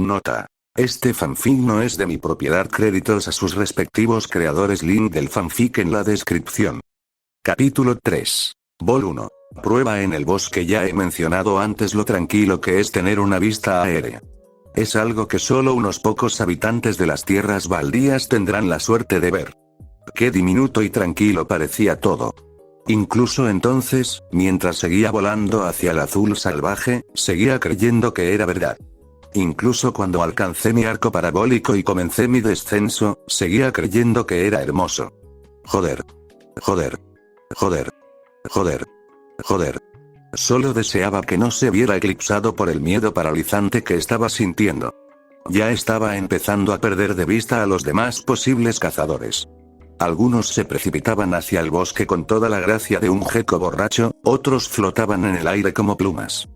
Nota. Este fanfic no es de mi propiedad. Créditos a sus respectivos creadores. Link del fanfic en la descripción. Capítulo 3. Vol 1. Prueba en el bosque. Ya he mencionado antes lo tranquilo que es tener una vista aérea. Es algo que solo unos pocos habitantes de las tierras baldías tendrán la suerte de ver. Qué diminuto y tranquilo parecía todo. Incluso entonces, mientras seguía volando hacia el azul salvaje, seguía creyendo que era verdad. Incluso cuando alcancé mi arco parabólico y comencé mi descenso, seguía creyendo que era hermoso. Joder. Joder. Joder. Joder. Joder. Solo deseaba que no se viera eclipsado por el miedo paralizante que estaba sintiendo. Ya estaba empezando a perder de vista a los demás posibles cazadores. Algunos se precipitaban hacia el bosque con toda la gracia de un gecko borracho, otros flotaban en el aire como plumas.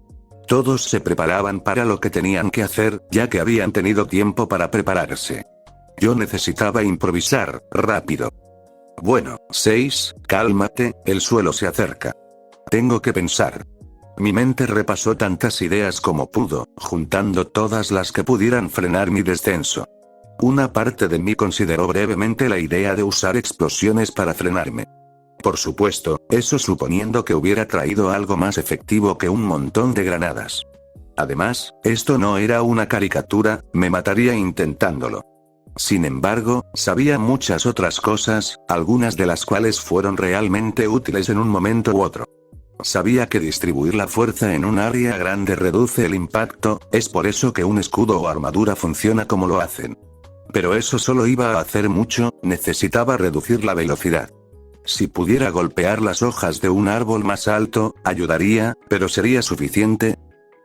Todos se preparaban para lo que tenían que hacer, ya que habían tenido tiempo para prepararse. Yo necesitaba improvisar, rápido. Bueno, 6, cálmate, el suelo se acerca. Tengo que pensar. Mi mente repasó tantas ideas como pudo, juntando todas las que pudieran frenar mi descenso. Una parte de mí consideró brevemente la idea de usar explosiones para frenarme. Por supuesto, eso suponiendo que hubiera traído algo más efectivo que un montón de granadas. Además, esto no era una caricatura, me mataría intentándolo. Sin embargo, sabía muchas otras cosas, algunas de las cuales fueron realmente útiles en un momento u otro. Sabía que distribuir la fuerza en un área grande reduce el impacto, es por eso que un escudo o armadura funciona como lo hacen. Pero eso solo iba a hacer mucho, necesitaba reducir la velocidad. Si pudiera golpear las hojas de un árbol más alto, ayudaría, pero ¿sería suficiente?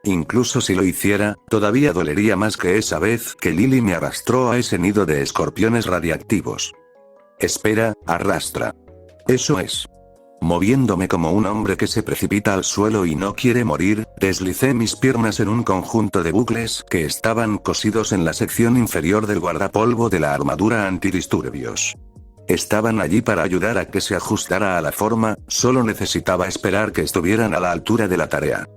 Incluso si lo hiciera, todavía dolería más que esa vez que Lily me arrastró a ese nido de escorpiones radiactivos. Espera, arrastra. Eso es. Moviéndome como un hombre que se precipita al suelo y no quiere morir, deslicé mis piernas en un conjunto de bucles que estaban cosidos en la sección inferior del guardapolvo de la armadura antidisturbios. Estaban allí para ayudar a que se ajustara a la forma, solo necesitaba esperar que estuvieran a la altura de la tarea.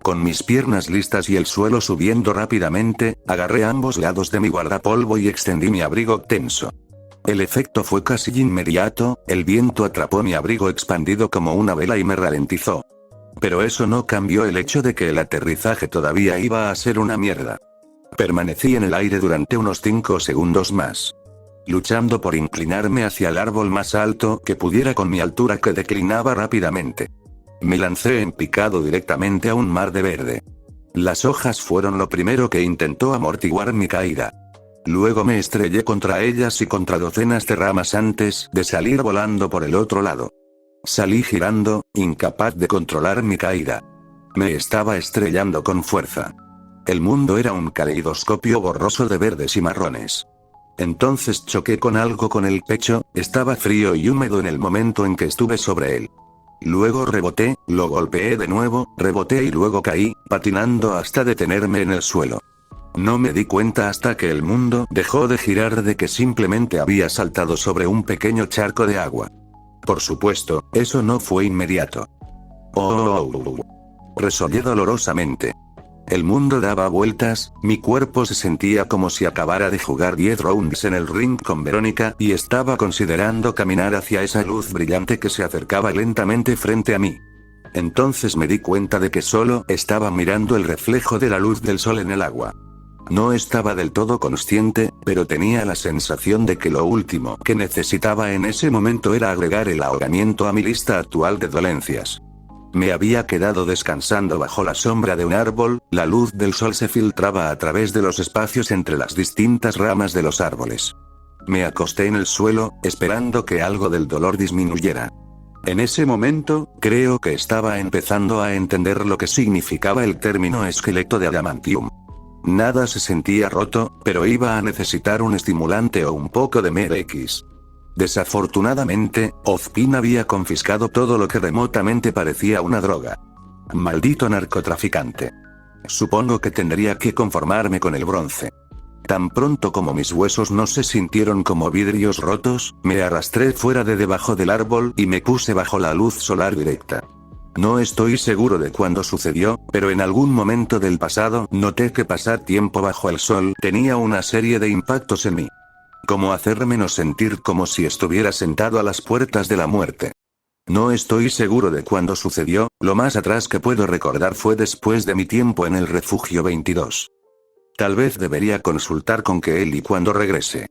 Con mis piernas listas y el suelo subiendo rápidamente, agarré ambos lados de mi guardapolvo y extendí mi abrigo tenso. El efecto fue casi inmediato, el viento atrapó mi abrigo expandido como una vela y me ralentizó. Pero eso no cambió el hecho de que el aterrizaje todavía iba a ser una mierda. Permanecí en el aire durante unos 5 segundos más. Luchando por inclinarme hacia el árbol más alto que pudiera con mi altura que declinaba rápidamente. Me lancé en picado directamente a un mar de verde. Las hojas fueron lo primero que intentó amortiguar mi caída. Luego me estrellé contra ellas y contra docenas de ramas antes de salir volando por el otro lado. Salí girando, incapaz de controlar mi caída. Me estaba estrellando con fuerza. El mundo era un caleidoscopio borroso de verdes y marrones. Entonces choqué con algo con el pecho, estaba frío y húmedo en el momento en que estuve sobre él. Luego reboté, lo golpeé de nuevo, reboté y luego caí, patinando hasta detenerme en el suelo. No me di cuenta hasta que el mundo dejó de girar de que simplemente había saltado sobre un pequeño charco de agua. Por supuesto, eso no fue inmediato. Resollé dolorosamente. El mundo daba vueltas, mi cuerpo se sentía como si acabara de jugar 10 rounds en el ring con Verónica y estaba considerando caminar hacia esa luz brillante que se acercaba lentamente frente a mí. Entonces me di cuenta de que solo estaba mirando el reflejo de la luz del sol en el agua. No estaba del todo consciente, pero tenía la sensación de que lo último que necesitaba en ese momento era agregar el ahogamiento a mi lista actual de dolencias. Me había quedado descansando bajo la sombra de un árbol, la luz del sol se filtraba a través de los espacios entre las distintas ramas de los árboles. Me acosté en el suelo, esperando que algo del dolor disminuyera. En ese momento, creo que estaba empezando a entender lo que significaba el término esqueleto de adamantium. Nada se sentía roto, pero iba a necesitar un estimulante o un poco de MRX. Desafortunadamente, Ozpin había confiscado todo lo que remotamente parecía una droga. Maldito narcotraficante. Supongo que tendría que conformarme con el bronce. Tan pronto como mis huesos no se sintieron como vidrios rotos, me arrastré fuera de debajo del árbol y me puse bajo la luz solar directa. No estoy seguro de cuándo sucedió, pero en algún momento del pasado noté que pasar tiempo bajo el sol tenía una serie de impactos en mí. Como hacérmelo sentir como si estuviera sentado a las puertas de la muerte. No estoy seguro de cuándo sucedió, lo más atrás que puedo recordar fue después de mi tiempo en el refugio 22. Tal vez debería consultar con Kelly cuando regrese.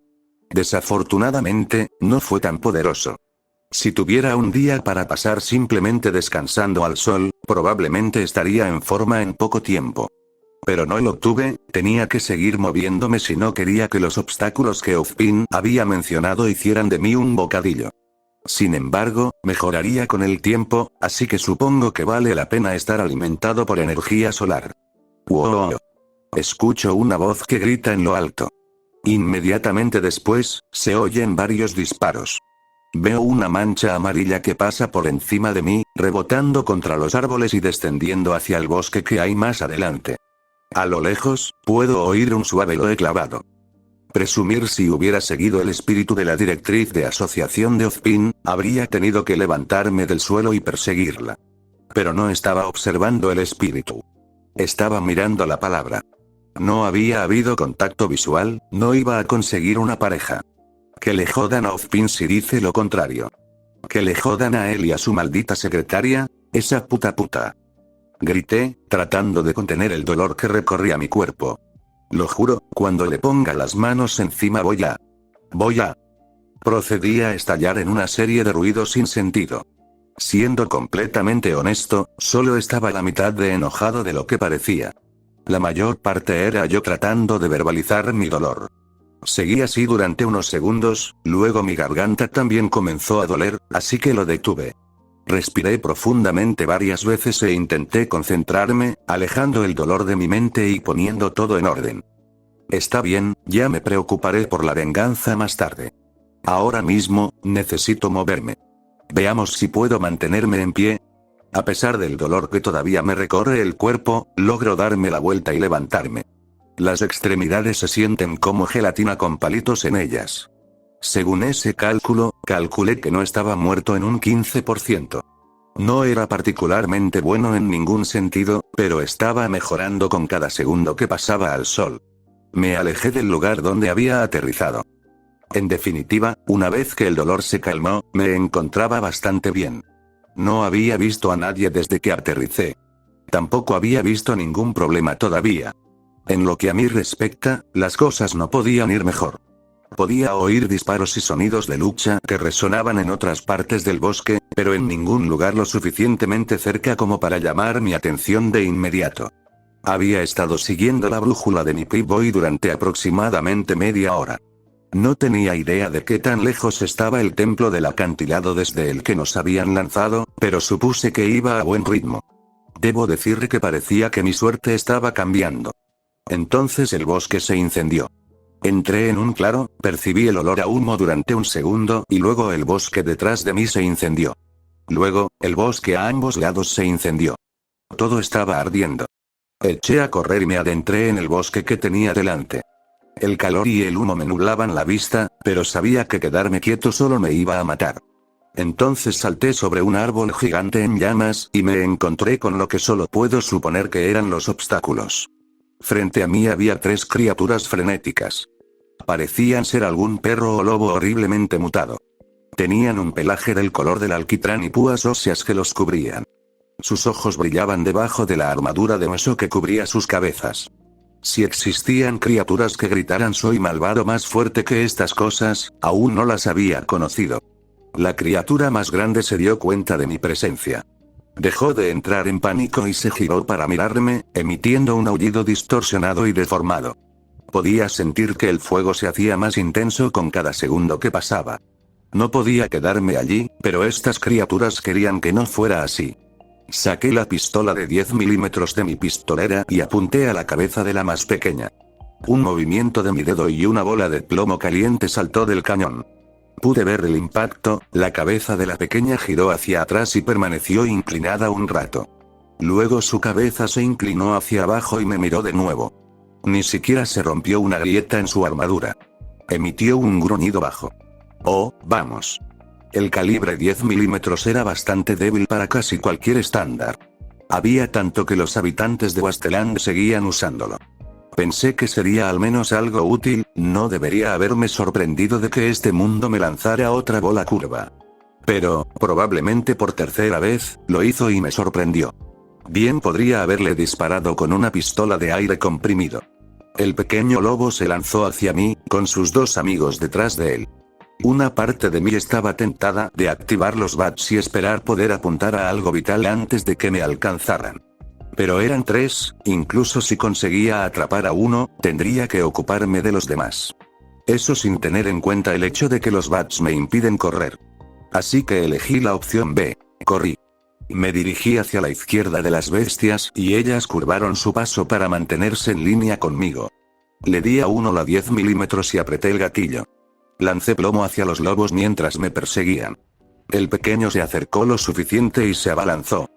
Desafortunadamente, no fue tan poderoso. Si tuviera un día para pasar simplemente descansando al sol, probablemente estaría en forma en poco tiempo. Pero no lo tuve, tenía que seguir moviéndome si no quería que los obstáculos que Ozpin había mencionado hicieran de mí un bocadillo. Sin embargo, mejoraría con el tiempo, así que supongo que vale la pena estar alimentado por energía solar. ¡Wow! Escucho una voz que grita en lo alto. Inmediatamente después, se oyen varios disparos. Veo una mancha amarilla que pasa por encima de mí, rebotando contra los árboles y descendiendo hacia el bosque que hay más adelante. A lo lejos, puedo oír un suave loe clavado. Presumir si hubiera seguido el espíritu de la directriz de asociación de Ozpin, habría tenido que levantarme del suelo y perseguirla. Pero no estaba observando el espíritu. Estaba mirando la palabra. No había habido contacto visual, no iba a conseguir una pareja. Que le jodan a Ozpin si dice lo contrario. Que le jodan a él y a su maldita secretaria, esa puta. Grité, tratando de contener el dolor que recorría mi cuerpo. Lo juro, cuando le ponga las manos encima voy a... Procedí a estallar en una serie de ruidos sin sentido. Siendo completamente honesto, solo estaba la mitad de enojado de lo que parecía. La mayor parte era yo tratando de verbalizar mi dolor. Seguí así durante unos segundos, luego mi garganta también comenzó a doler, así que lo detuve. Respiré profundamente varias veces e intenté concentrarme, alejando el dolor de mi mente y poniendo todo en orden. Está bien, ya me preocuparé por la venganza más tarde. Ahora mismo, necesito moverme. Veamos si puedo mantenerme en pie. A pesar del dolor que todavía me recorre el cuerpo, logro darme la vuelta y levantarme. Las extremidades se sienten como gelatina con palitos en ellas. Según ese cálculo, calculé que no estaba muerto en un 15%. No era particularmente bueno en ningún sentido, pero estaba mejorando con cada segundo que pasaba al sol. Me alejé del lugar donde había aterrizado. En definitiva, una vez que el dolor se calmó, me encontraba bastante bien. No había visto a nadie desde que aterricé. Tampoco había visto ningún problema todavía. En lo que a mí respecta, las cosas no podían ir mejor. Podía oír disparos y sonidos de lucha que resonaban en otras partes del bosque, pero en ningún lugar lo suficientemente cerca como para llamar mi atención de inmediato. Había estado siguiendo la brújula de mi Pip-Boy durante aproximadamente media hora. No tenía idea de qué tan lejos estaba el templo del acantilado desde el que nos habían lanzado, pero supuse que iba a buen ritmo. Debo decir que parecía que mi suerte estaba cambiando. Entonces el bosque se incendió. Entré en un claro, percibí el olor a humo durante un segundo y luego el bosque detrás de mí se incendió. Luego, el bosque a ambos lados se incendió. Todo estaba ardiendo. Eché a correr y me adentré en el bosque que tenía delante. El calor y el humo me nublaban la vista, pero sabía que quedarme quieto solo me iba a matar. Entonces salté sobre un árbol gigante en llamas y me encontré con lo que solo puedo suponer que eran los obstáculos. Frente a mí había 3 criaturas frenéticas. Parecían ser algún perro o lobo horriblemente mutado. Tenían un pelaje del color del alquitrán y púas óseas que los cubrían. Sus ojos brillaban debajo de la armadura de hueso que cubría sus cabezas. Si existían criaturas que gritaran soy malvado más fuerte que estas cosas, aún no las había conocido. La criatura más grande se dio cuenta de mi presencia. Dejó de entrar en pánico y se giró para mirarme, emitiendo un aullido distorsionado y deformado. Podía sentir que el fuego se hacía más intenso con cada segundo que pasaba. No podía quedarme allí, pero estas criaturas querían que no fuera así. Saqué la pistola de 10 milímetros de mi pistolera y apunté a la cabeza de la más pequeña. Un movimiento de mi dedo y una bola de plomo caliente saltó del cañón. Pude ver el impacto, la cabeza de la pequeña giró hacia atrás y permaneció inclinada un rato. Luego su cabeza se inclinó hacia abajo y me miró de nuevo. Ni siquiera se rompió una grieta en su armadura. Emitió un gruñido bajo. Oh, vamos. El calibre 10 milímetros era bastante débil para casi cualquier estándar. Había tanto que los habitantes de Wasteland seguían usándolo. Pensé que sería al menos algo útil, no debería haberme sorprendido de que este mundo me lanzara otra bola curva. Pero, probablemente por tercera vez, lo hizo y me sorprendió. Bien podría haberle disparado con una pistola de aire comprimido. El pequeño lobo se lanzó hacia mí, con sus dos amigos detrás de él. Una parte de mí estaba tentada de activar los bats y esperar poder apuntar a algo vital antes de que me alcanzaran. Pero eran tres, incluso si conseguía atrapar a uno, tendría que ocuparme de los demás. Eso sin tener en cuenta el hecho de que los bats me impiden correr. Así que elegí la opción B, corrí. Me dirigí hacia la izquierda de las bestias y ellas curvaron su paso para mantenerse en línea conmigo. Le di a uno la 10 milímetros y apreté el gatillo. Lancé plomo hacia los lobos mientras me perseguían. El pequeño se acercó lo suficiente y se abalanzó.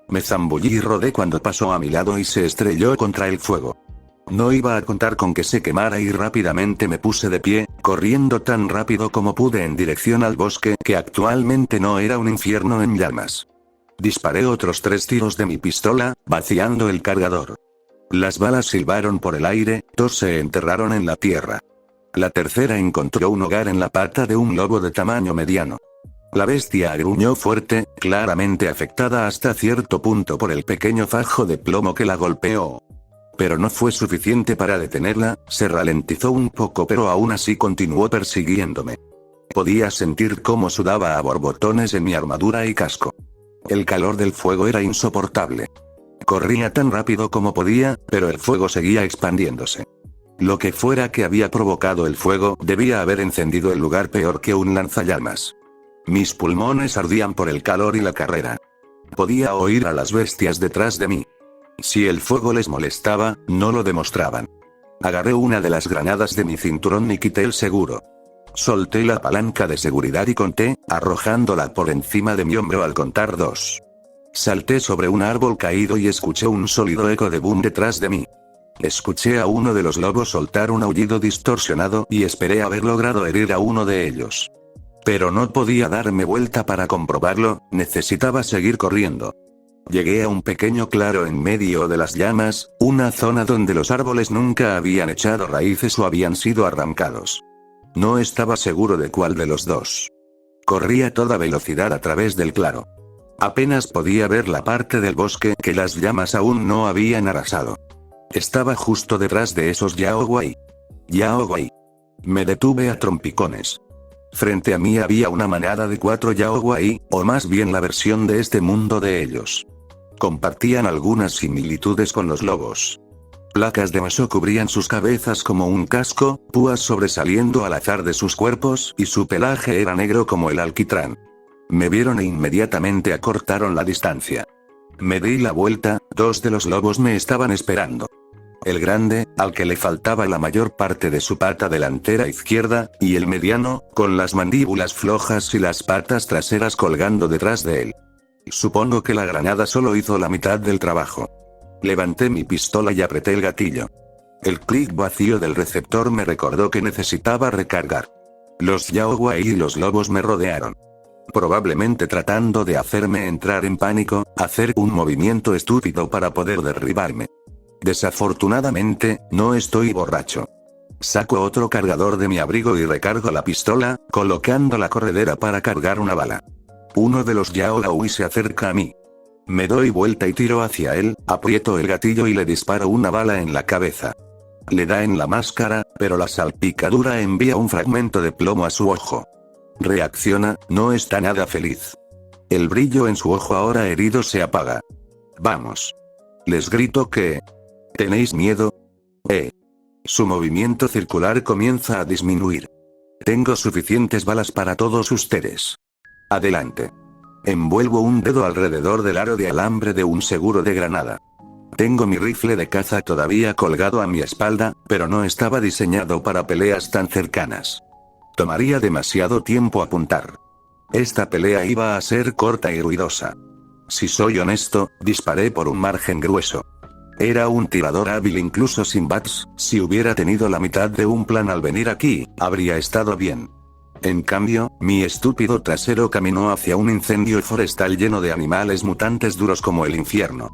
Me zambullí y rodé cuando pasó a mi lado y se estrelló contra el fuego. No iba a contar con que se quemara y rápidamente me puse de pie, corriendo tan rápido como pude en dirección al bosque, que actualmente no era un infierno en llamas. Disparé otros 3 tiros de mi pistola, vaciando el cargador. Las balas silbaron por el aire, 2 se enterraron en la tierra. La tercera encontró un hogar en la pata de un lobo de tamaño mediano. La bestia gruñó fuerte, claramente afectada hasta cierto punto por el pequeño fajo de plomo que la golpeó. Pero no fue suficiente para detenerla, se ralentizó un poco pero aún así continuó persiguiéndome. Podía sentir cómo sudaba a borbotones en mi armadura y casco. El calor del fuego era insoportable. Corría tan rápido como podía, pero el fuego seguía expandiéndose. Lo que fuera que había provocado el fuego debía haber encendido el lugar peor que un lanzallamas. Mis pulmones ardían por el calor y la carrera. Podía oír a las bestias detrás de mí. Si el fuego les molestaba, no lo demostraban. Agarré una de las granadas de mi cinturón y quité el seguro. Solté la palanca de seguridad y conté, arrojándola por encima de mi hombro al contar 2. Salté sobre un árbol caído y escuché un sólido eco de boom detrás de mí. Escuché a uno de los lobos soltar un aullido distorsionado y esperé haber logrado herir a uno de ellos. Pero no podía darme vuelta para comprobarlo, necesitaba seguir corriendo. Llegué a un pequeño claro en medio de las llamas, una zona donde los árboles nunca habían echado raíces o habían sido arrancados. No estaba seguro de cuál de los dos. Corrí a toda velocidad a través del claro. Apenas podía ver la parte del bosque que las llamas aún no habían arrasado. Estaba justo detrás de esos Yaoguai. Yaoguai. Me detuve a trompicones. Frente a mí había una manada de 4 Yaoguai, o más bien la versión de este mundo de ellos. Compartían algunas similitudes con los lobos. Placas de hueso cubrían sus cabezas como un casco, púas sobresaliendo al azar de sus cuerpos y su pelaje era negro como el alquitrán. Me vieron e inmediatamente acortaron la distancia. Me di la vuelta, 2 de los lobos me estaban esperando. El grande, al que le faltaba la mayor parte de su pata delantera izquierda, y el mediano, con las mandíbulas flojas y las patas traseras colgando detrás de él. Supongo que la granada solo hizo la mitad del trabajo. Levanté mi pistola y apreté el gatillo. El clic vacío del receptor me recordó que necesitaba recargar. Los Yaoguai y los lobos me rodearon. Probablemente tratando de hacerme entrar en pánico, hacer un movimiento estúpido para poder derribarme. Desafortunadamente, no estoy borracho. Saco otro cargador de mi abrigo y recargo la pistola, colocando la corredera para cargar una bala. Uno de los Yaoguai se acerca a mí. Me doy vuelta y tiro hacia él, aprieto el gatillo y le disparo una bala en la cabeza. Le da en la máscara, pero la salpicadura envía un fragmento de plomo a su ojo. Reacciona, no está nada feliz. El brillo en su ojo ahora herido se apaga. Vamos. Les grito que... ¿Tenéis miedo? Su movimiento circular comienza a disminuir. Tengo suficientes balas para todos ustedes. Adelante. Envuelvo un dedo alrededor del aro de alambre de un seguro de granada. Tengo mi rifle de caza todavía colgado a mi espalda, pero no estaba diseñado para peleas tan cercanas. Tomaría demasiado tiempo apuntar. Esta pelea iba a ser corta y ruidosa. Si soy honesto, disparé por un margen grueso. Era un tirador hábil incluso sin bats, si hubiera tenido la mitad de un plan al venir aquí, habría estado bien. En cambio, mi estúpido trasero caminó hacia un incendio forestal lleno de animales mutantes duros como el infierno.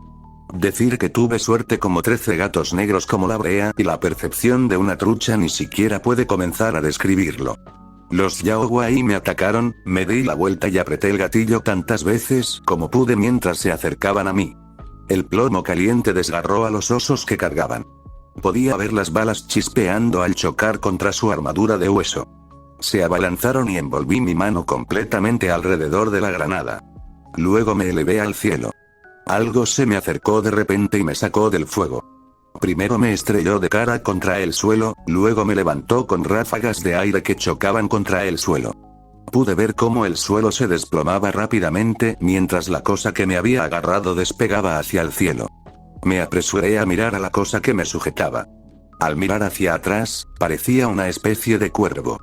Decir que tuve suerte como 13 gatos negros como la brea y la percepción de una trucha ni siquiera puede comenzar a describirlo. Los Yaoguai me atacaron, me di la vuelta y apreté el gatillo tantas veces como pude mientras se acercaban a mí. El plomo caliente desgarró a los osos que cargaban. Podía ver las balas chispeando al chocar contra su armadura de hueso. Se abalanzaron y envolví mi mano completamente alrededor de la granada. Luego me elevé al cielo. Algo se me acercó de repente y me sacó del fuego. Primero me estrelló de cara contra el suelo, luego me levantó con ráfagas de aire que chocaban contra el suelo. Pude ver cómo el suelo se desplomaba rápidamente mientras la cosa que me había agarrado despegaba hacia el cielo. Me apresuré a mirar a la cosa que me sujetaba. Al mirar hacia atrás, parecía una especie de cuervo.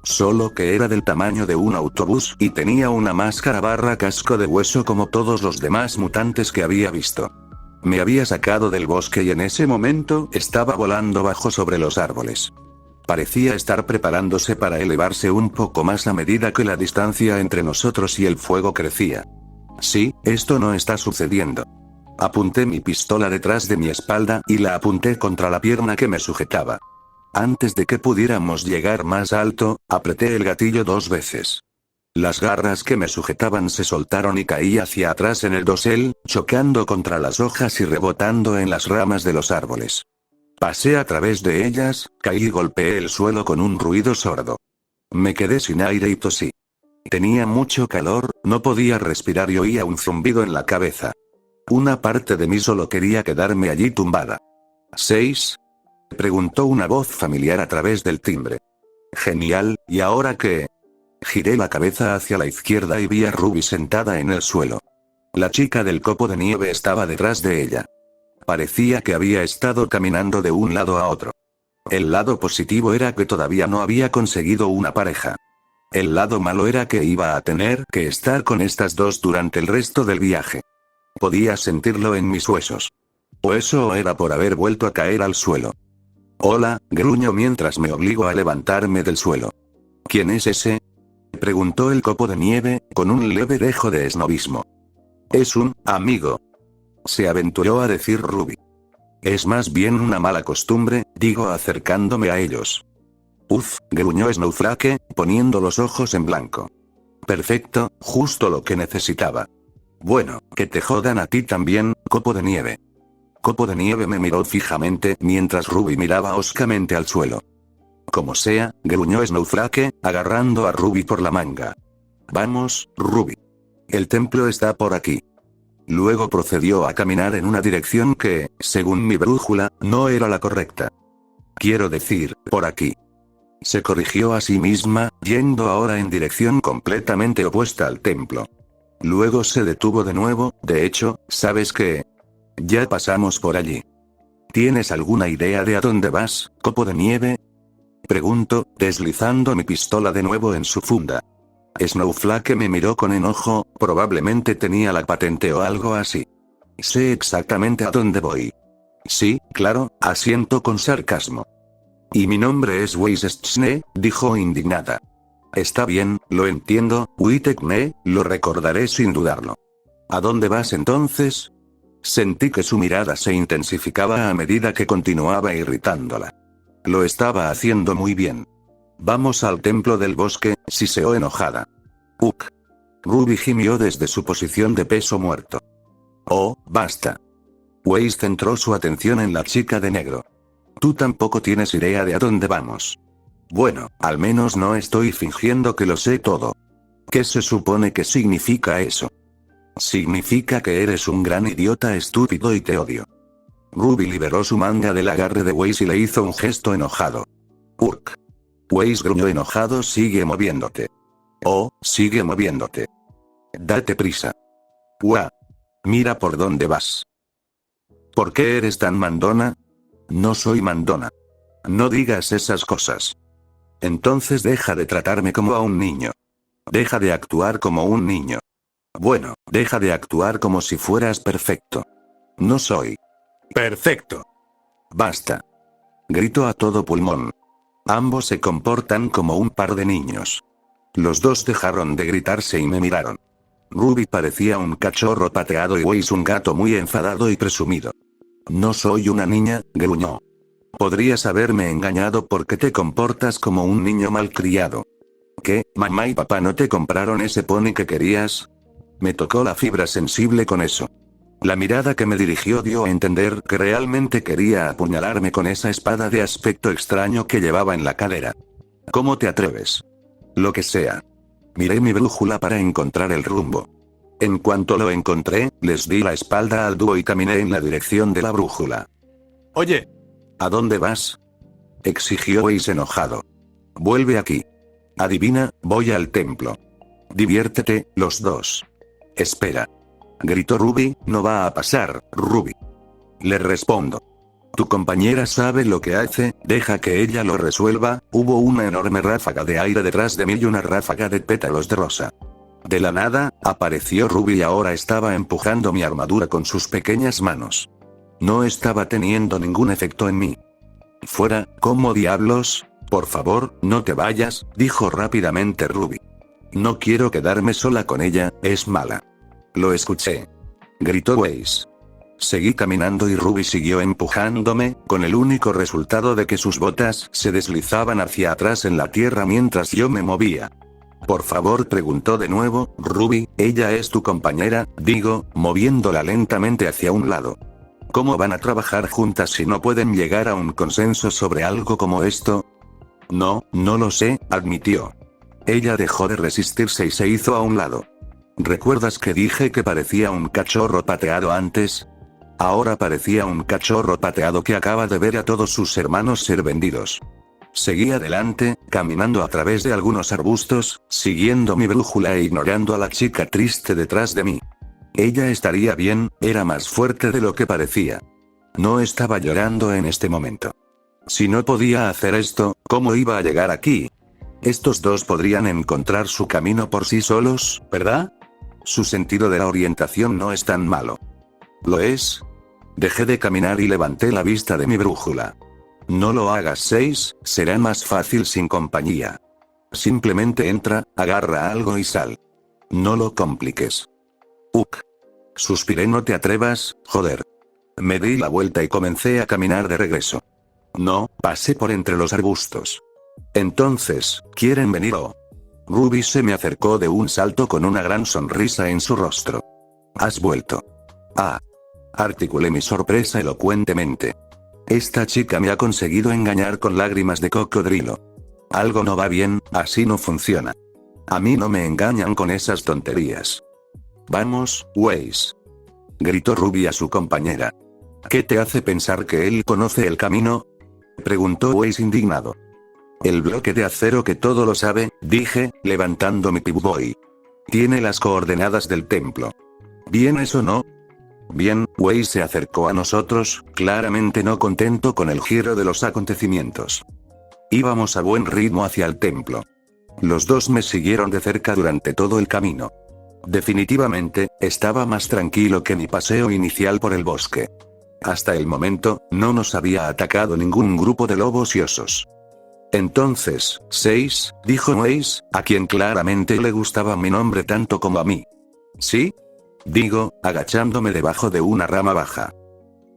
Solo que era del tamaño de un autobús y tenía una máscara barra casco de hueso como todos los demás mutantes que había visto. Me había sacado del bosque y en ese momento estaba volando bajo sobre los árboles. Parecía estar preparándose para elevarse un poco más a medida que la distancia entre nosotros y el fuego crecía. Sí, esto no está sucediendo. Apunté mi pistola detrás de mi espalda y la apunté contra la pierna que me sujetaba. Antes de que pudiéramos llegar más alto, apreté el gatillo 2 veces. Las garras que me sujetaban se soltaron y caí hacia atrás en el dosel, chocando contra las hojas y rebotando en las ramas de los árboles. Pasé a través de ellas, caí y golpeé el suelo con un ruido sordo. Me quedé sin aire y tosí. Tenía mucho calor, no podía respirar y oía un zumbido en la cabeza. Una parte de mí solo quería quedarme allí tumbada. ¿6? Preguntó una voz familiar a través del timbre. Genial, ¿y ahora qué? Giré la cabeza hacia la izquierda y vi a Ruby sentada en el suelo. La chica del copo de nieve estaba detrás de ella. Parecía que había estado caminando de un lado a otro. El lado positivo era que todavía no había conseguido una pareja. El lado malo era que iba a tener que estar con estas dos durante el resto del viaje. Podía sentirlo en mis huesos. O eso era por haber vuelto a caer al suelo. Hola, gruñó mientras me obligó a levantarme del suelo. ¿Quién es ese? Preguntó el copo de nieve, con un leve dejo de esnobismo. Es un amigo. Se aventuró a decir Ruby. Es más bien una mala costumbre, digo acercándome a ellos. Gruñó Snowflake, poniendo los ojos en blanco. Perfecto, justo lo que necesitaba. Bueno, que te jodan a ti también, copo de nieve. Copo de nieve me miró fijamente mientras Ruby miraba hoscamente al suelo. Como sea, gruñó Snowflake, agarrando a Ruby por la manga. Vamos, Ruby. El templo está por aquí. Luego procedió a caminar en una dirección que, según mi brújula, no era la correcta. Quiero decir, por aquí. Se corrigió a sí misma, yendo ahora en dirección completamente opuesta al templo. Luego se detuvo de nuevo, de hecho, ¿sabes qué? Ya pasamos por allí. ¿Tienes alguna idea de a dónde vas, copo de nieve? Pregunto, deslizando mi pistola de nuevo en su funda. Snowflake me miró con enojo, probablemente tenía la patente o algo así. Sé exactamente a dónde voy. Sí, claro, asiento con sarcasmo. Y mi nombre es Weiss-Schne, dijo indignada. Está bien, lo entiendo, Witekne, lo recordaré sin dudarlo. ¿A dónde vas entonces? Sentí que su mirada se intensificaba a medida que continuaba irritándola. Lo estaba haciendo muy bien. Vamos al templo del bosque, siseó enojada. Ruby gimió desde su posición de peso muerto. Oh, basta. Weiss centró su atención en la chica de negro. Tú tampoco tienes idea de a dónde vamos. Bueno, al menos no estoy fingiendo que lo sé todo. ¿Qué se supone que significa eso? Significa que eres un gran idiota estúpido y te odio. Ruby liberó su manga del agarre de Weiss y le hizo un gesto enojado. Weiss gruñó enojado. Sigue moviéndote. Oh, sigue moviéndote. Date prisa. Mira por dónde vas. ¿Por qué eres tan mandona? No soy mandona. No digas esas cosas. Entonces deja de tratarme como a un niño. Deja de actuar como un niño. Bueno, deja de actuar como si fueras perfecto. No soy perfecto. Basta. Grito a todo pulmón. Ambos se comportan como un par de niños. Los dos dejaron de gritarse y me miraron. Ruby parecía un cachorro pateado y Waze un gato muy enfadado y presumido. No soy una niña, gruñó. Podrías haberme engañado porque te comportas como un niño malcriado. ¿Qué, mamá y papá no te compraron ese pony que querías? Me tocó la fibra sensible con eso. La mirada que me dirigió dio a entender que realmente quería apuñalarme con esa espada de aspecto extraño que llevaba en la cadera. ¿Cómo te atreves? Lo que sea. Miré mi brújula para encontrar el rumbo. En cuanto lo encontré, les di la espalda al dúo y caminé en la dirección de la brújula. Oye. ¿A dónde vas? Exigió Waze enojado. Vuelve aquí. Adivina, voy al templo. Diviértete, los dos. Espera. Gritó Ruby, no va a pasar, Ruby. Le respondo. Tu compañera sabe lo que hace, deja que ella lo resuelva. Hubo una enorme ráfaga de aire detrás de mí y una ráfaga de pétalos de rosa. De la nada, apareció Ruby y ahora estaba empujando mi armadura con sus pequeñas manos. No estaba teniendo ningún efecto en mí. Fuera, ¿cómo diablos? Por favor, no te vayas, dijo rápidamente Ruby. No quiero quedarme sola con ella, es mala. Lo escuché. Gritó Waze. Seguí caminando y Ruby siguió empujándome, con el único resultado de que sus botas se deslizaban hacia atrás en la tierra mientras yo me movía. Por favor, preguntó de nuevo, Ruby, ella es tu compañera, digo, moviéndola lentamente hacia un lado. ¿Cómo van a trabajar juntas si no pueden llegar a un consenso sobre algo como esto? No lo sé, admitió. Ella dejó de resistirse y se hizo a un lado. ¿Recuerdas que dije que parecía un cachorro pateado antes? Ahora parecía un cachorro pateado que acaba de ver a todos sus hermanos ser vendidos. Seguí adelante, caminando a través de algunos arbustos, siguiendo mi brújula e ignorando a la chica triste detrás de mí. Ella estaría bien, era más fuerte de lo que parecía. No estaba llorando en este momento. Si no podía hacer esto, ¿cómo iba a llegar aquí? Estos dos podrían encontrar su camino por sí solos, ¿verdad? Su sentido de la orientación no es tan malo. ¿Lo es? Dejé de caminar y levanté la vista de mi brújula. No lo hagas 6, será más fácil sin compañía. Simplemente entra, agarra algo y sal. No lo compliques. Suspiré, no te atrevas, joder. Me di la vuelta y comencé a caminar de regreso. No, pasé por entre los arbustos. Entonces, ¿quieren venir o? Ruby se me acercó de un salto con una gran sonrisa en su rostro. ¿Has vuelto? Ah. Articulé mi sorpresa elocuentemente. Esta chica me ha conseguido engañar con lágrimas de cocodrilo. Algo no va bien, así no funciona. A mí no me engañan con esas tonterías. Vamos, Waze. Gritó Ruby a su compañera. ¿Qué te hace pensar que él conoce el camino? Preguntó Waze indignado. El bloque de acero que todo lo sabe, dije, levantando mi Pip-Boy. Tiene las coordenadas del templo. ¿Vienes o no? Bien, Waze se acercó a nosotros, claramente no contento con el giro de los acontecimientos. Íbamos a buen ritmo hacia el templo. Los dos me siguieron de cerca durante todo el camino. Definitivamente, estaba más tranquilo que mi paseo inicial por el bosque. Hasta el momento, no nos había atacado ningún grupo de lobos y osos. Entonces, 6, dijo Waze, a quien claramente le gustaba mi nombre tanto como a mí. ¿Sí? Digo, agachándome debajo de una rama baja.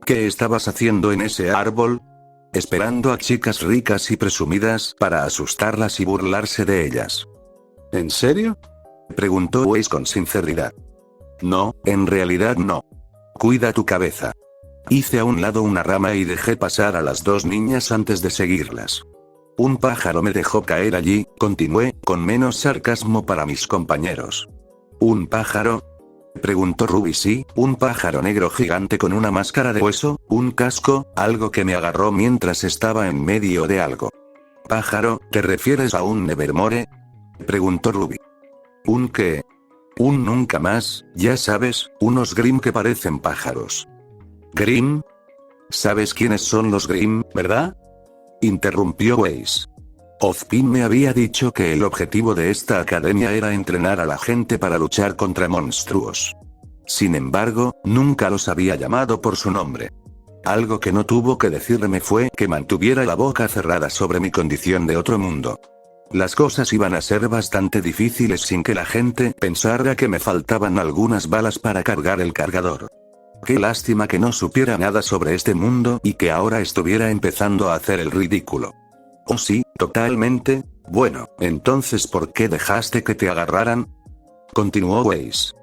¿Qué estabas haciendo en ese árbol? Esperando a chicas ricas y presumidas para asustarlas y burlarse de ellas. ¿En serio? Preguntó Waze con sinceridad. No, en realidad no. Cuida tu cabeza. Hice a un lado una rama y dejé pasar a las dos niñas antes de seguirlas. Un pájaro me dejó caer allí, continué, con menos sarcasmo para mis compañeros. ¿Un pájaro? Preguntó Ruby. Sí, un pájaro negro gigante con una máscara de hueso, un casco, algo que me agarró mientras estaba en medio de algo. ¿Pájaro, te refieres a un Nevermore? Preguntó Ruby. ¿Un qué? Un nunca más, ya sabes, unos Grimm que parecen pájaros. ¿Grimm? ¿Sabes quiénes son los Grimm, verdad? Interrumpió Waze. Ozpin me había dicho que el objetivo de esta academia era entrenar a la gente para luchar contra monstruos. Sin embargo, nunca los había llamado por su nombre. Algo que no tuvo que decirme fue que mantuviera la boca cerrada sobre mi condición de otro mundo. Las cosas iban a ser bastante difíciles sin que la gente pensara que me faltaban algunas balas para cargar el cargador. Qué lástima que no supiera nada sobre este mundo y que ahora estuviera empezando a hacer el ridículo. Oh sí, totalmente. Bueno, entonces ¿por qué dejaste que te agarraran? Continuó Weiss.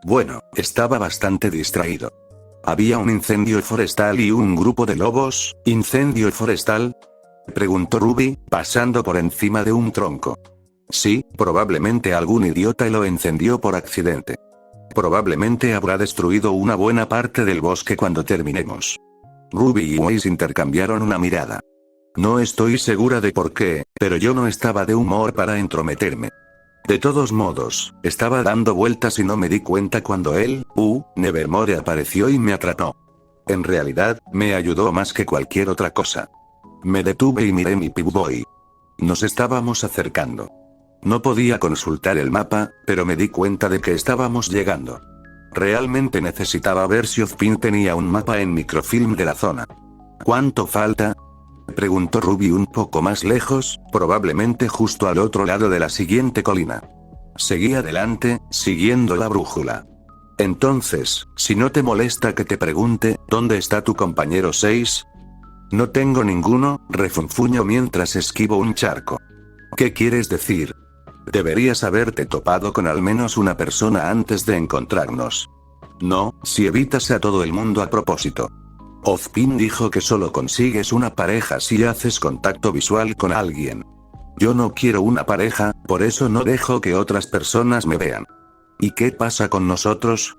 Bueno, estaba bastante distraído. Había un incendio forestal y un grupo de lobos. ¿Incendio forestal?, preguntó Ruby, pasando por encima de un tronco. Sí, probablemente algún idiota lo encendió por accidente. Probablemente habrá destruido una buena parte del bosque cuando terminemos. Ruby y Weiss intercambiaron una mirada. No estoy segura de por qué, pero yo no estaba de humor para entrometerme. De todos modos, estaba dando vueltas y no me di cuenta cuando él, Nevermore apareció y me atrapó. En realidad, me ayudó más que cualquier otra cosa. Me detuve y miré mi Pip-Boy. Nos estábamos acercando. No podía consultar el mapa, pero me di cuenta de que estábamos llegando. Realmente necesitaba ver si Ozpin tenía un mapa en microfilm de la zona. ¿Cuánto falta?, preguntó Ruby un poco más lejos, probablemente justo al otro lado de la siguiente colina. Seguí adelante, siguiendo la brújula. Entonces, si no te molesta que te pregunte, ¿dónde está tu compañero 6? No tengo ninguno, refunfuño mientras esquivo un charco. ¿Qué quieres decir? Deberías haberte topado con al menos una persona antes de encontrarnos. No, si evitas a todo el mundo a propósito. Ozpin dijo que solo consigues una pareja si haces contacto visual con alguien. Yo no quiero una pareja, por eso no dejo que otras personas me vean. ¿Y qué pasa con nosotros?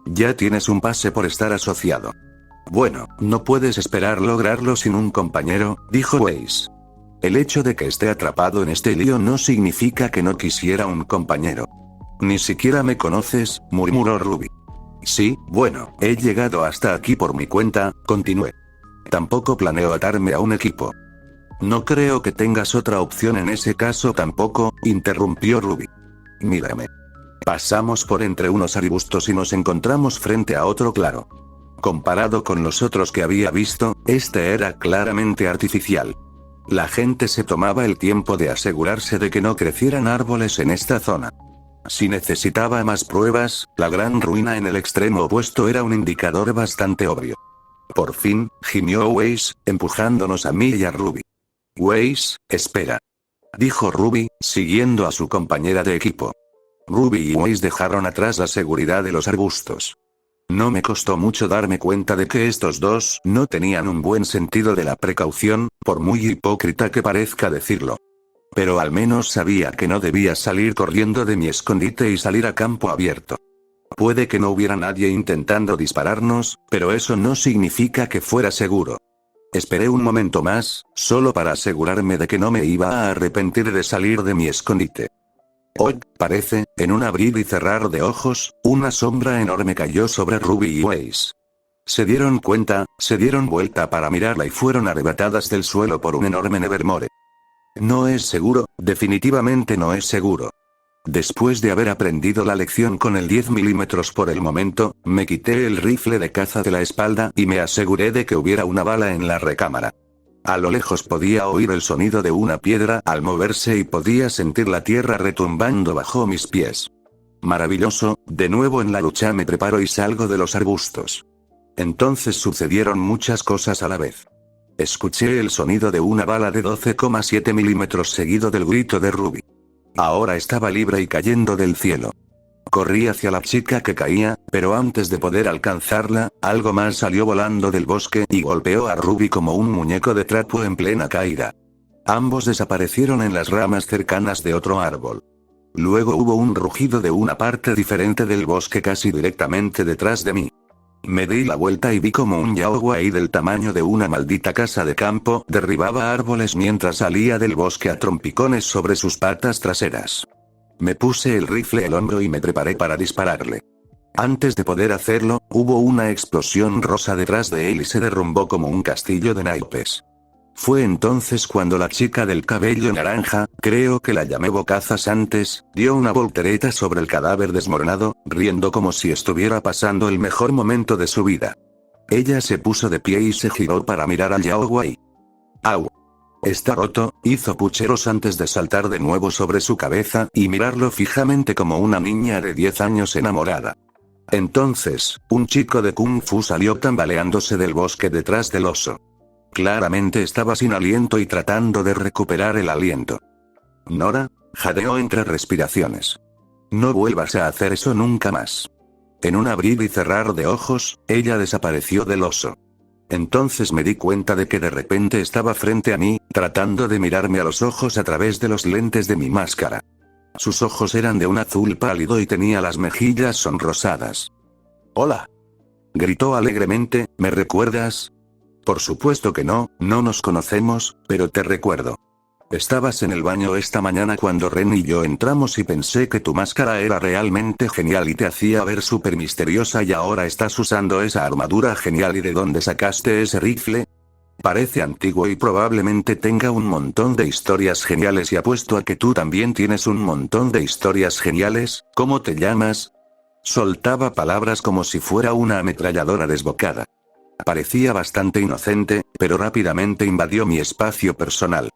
Ya tienes un pase por estar asociado. Bueno, no puedes esperar lograrlo sin un compañero, dijo Weiss. El hecho de que esté atrapado en este lío no significa que no quisiera un compañero. Ni siquiera me conoces, murmuró Ruby. Sí, bueno, he llegado hasta aquí por mi cuenta, continué. Tampoco planeo atarme a un equipo. No creo que tengas otra opción en ese caso tampoco, interrumpió Ruby. Mírame. Pasamos por entre unos arbustos y nos encontramos frente a otro claro. Comparado con los otros que había visto, este era claramente artificial. La gente se tomaba el tiempo de asegurarse de que no crecieran árboles en esta zona. Si necesitaba más pruebas, la gran ruina en el extremo opuesto era un indicador bastante obvio. Por fin, gimió Weiss, empujándonos a mí y a Ruby. Weiss, espera. Dijo Ruby, siguiendo a su compañera de equipo. Ruby y Weiss dejaron atrás la seguridad de los arbustos. No me costó mucho darme cuenta de que estos dos no tenían un buen sentido de la precaución, por muy hipócrita que parezca decirlo. Pero al menos sabía que no debía salir corriendo de mi escondite y salir a campo abierto. Puede que no hubiera nadie intentando dispararnos, pero eso no significa que fuera seguro. Esperé un momento más, solo para asegurarme de que no me iba a arrepentir de salir de mi escondite. Parece, en un abrir y cerrar de ojos, una sombra enorme cayó sobre Ruby y Weiss. Se dieron cuenta, se dieron vuelta para mirarla y fueron arrebatadas del suelo por un enorme Nevermore. No es seguro, definitivamente no es seguro. Después de haber aprendido la lección con el 10 milímetros por el momento, me quité el rifle de caza de la espalda y me aseguré de que hubiera una bala en la recámara. A lo lejos podía oír el sonido de una piedra al moverse y podía sentir la tierra retumbando bajo mis pies. Maravilloso, de nuevo en la lucha me preparo y salgo de los arbustos. Entonces sucedieron muchas cosas a la vez. Escuché el sonido de una bala de 12,7 milímetros seguido del grito de Ruby. Ahora estaba libre y cayendo del cielo. Corrí hacia la chica que caía, pero antes de poder alcanzarla, algo más salió volando del bosque y golpeó a Ruby como un muñeco de trapo en plena caída. Ambos desaparecieron en las ramas cercanas de otro árbol. Luego hubo un rugido de una parte diferente del bosque casi directamente detrás de mí. Me di la vuelta y vi como un Yaoguai del tamaño de una maldita casa de campo derribaba árboles mientras salía del bosque a trompicones sobre sus patas traseras. Me puse el rifle al hombro y me preparé para dispararle. Antes de poder hacerlo, hubo una explosión rosa detrás de él y se derrumbó como un castillo de naipes. Fue entonces cuando la chica del cabello naranja, creo que la llamé Bocazas antes, dio una voltereta sobre el cadáver desmoronado, riendo como si estuviera pasando el mejor momento de su vida. Ella se puso de pie y se giró para mirar al Yaoguai. ¡Au! Está roto, hizo pucheros antes de saltar de nuevo sobre su cabeza y mirarlo fijamente como una niña de 10 años enamorada. Entonces, un chico de Kung Fu salió tambaleándose del bosque detrás del oso. Claramente estaba sin aliento y tratando de recuperar el aliento. Nora, jadeó entre respiraciones. No vuelvas a hacer eso nunca más. En un abrir y cerrar de ojos, ella desapareció del oso. Entonces me di cuenta de que de repente estaba frente a mí, tratando de mirarme a los ojos a través de los lentes de mi máscara. Sus ojos eran de un azul pálido y tenía las mejillas sonrosadas. «Hola», gritó alegremente, ¿me recuerdas? Por supuesto que no, no nos conocemos, pero te recuerdo. Estabas en el baño esta mañana cuando Ren y yo entramos y pensé que tu máscara era realmente genial y te hacía ver súper misteriosa y ahora estás usando esa armadura genial. ¿Y de dónde sacaste ese rifle? Parece antiguo y probablemente tenga un montón de historias geniales y apuesto a que tú también tienes un montón de historias geniales. ¿Cómo te llamas? Soltaba palabras como si fuera una ametralladora desbocada. Parecía bastante inocente, pero rápidamente invadió mi espacio personal.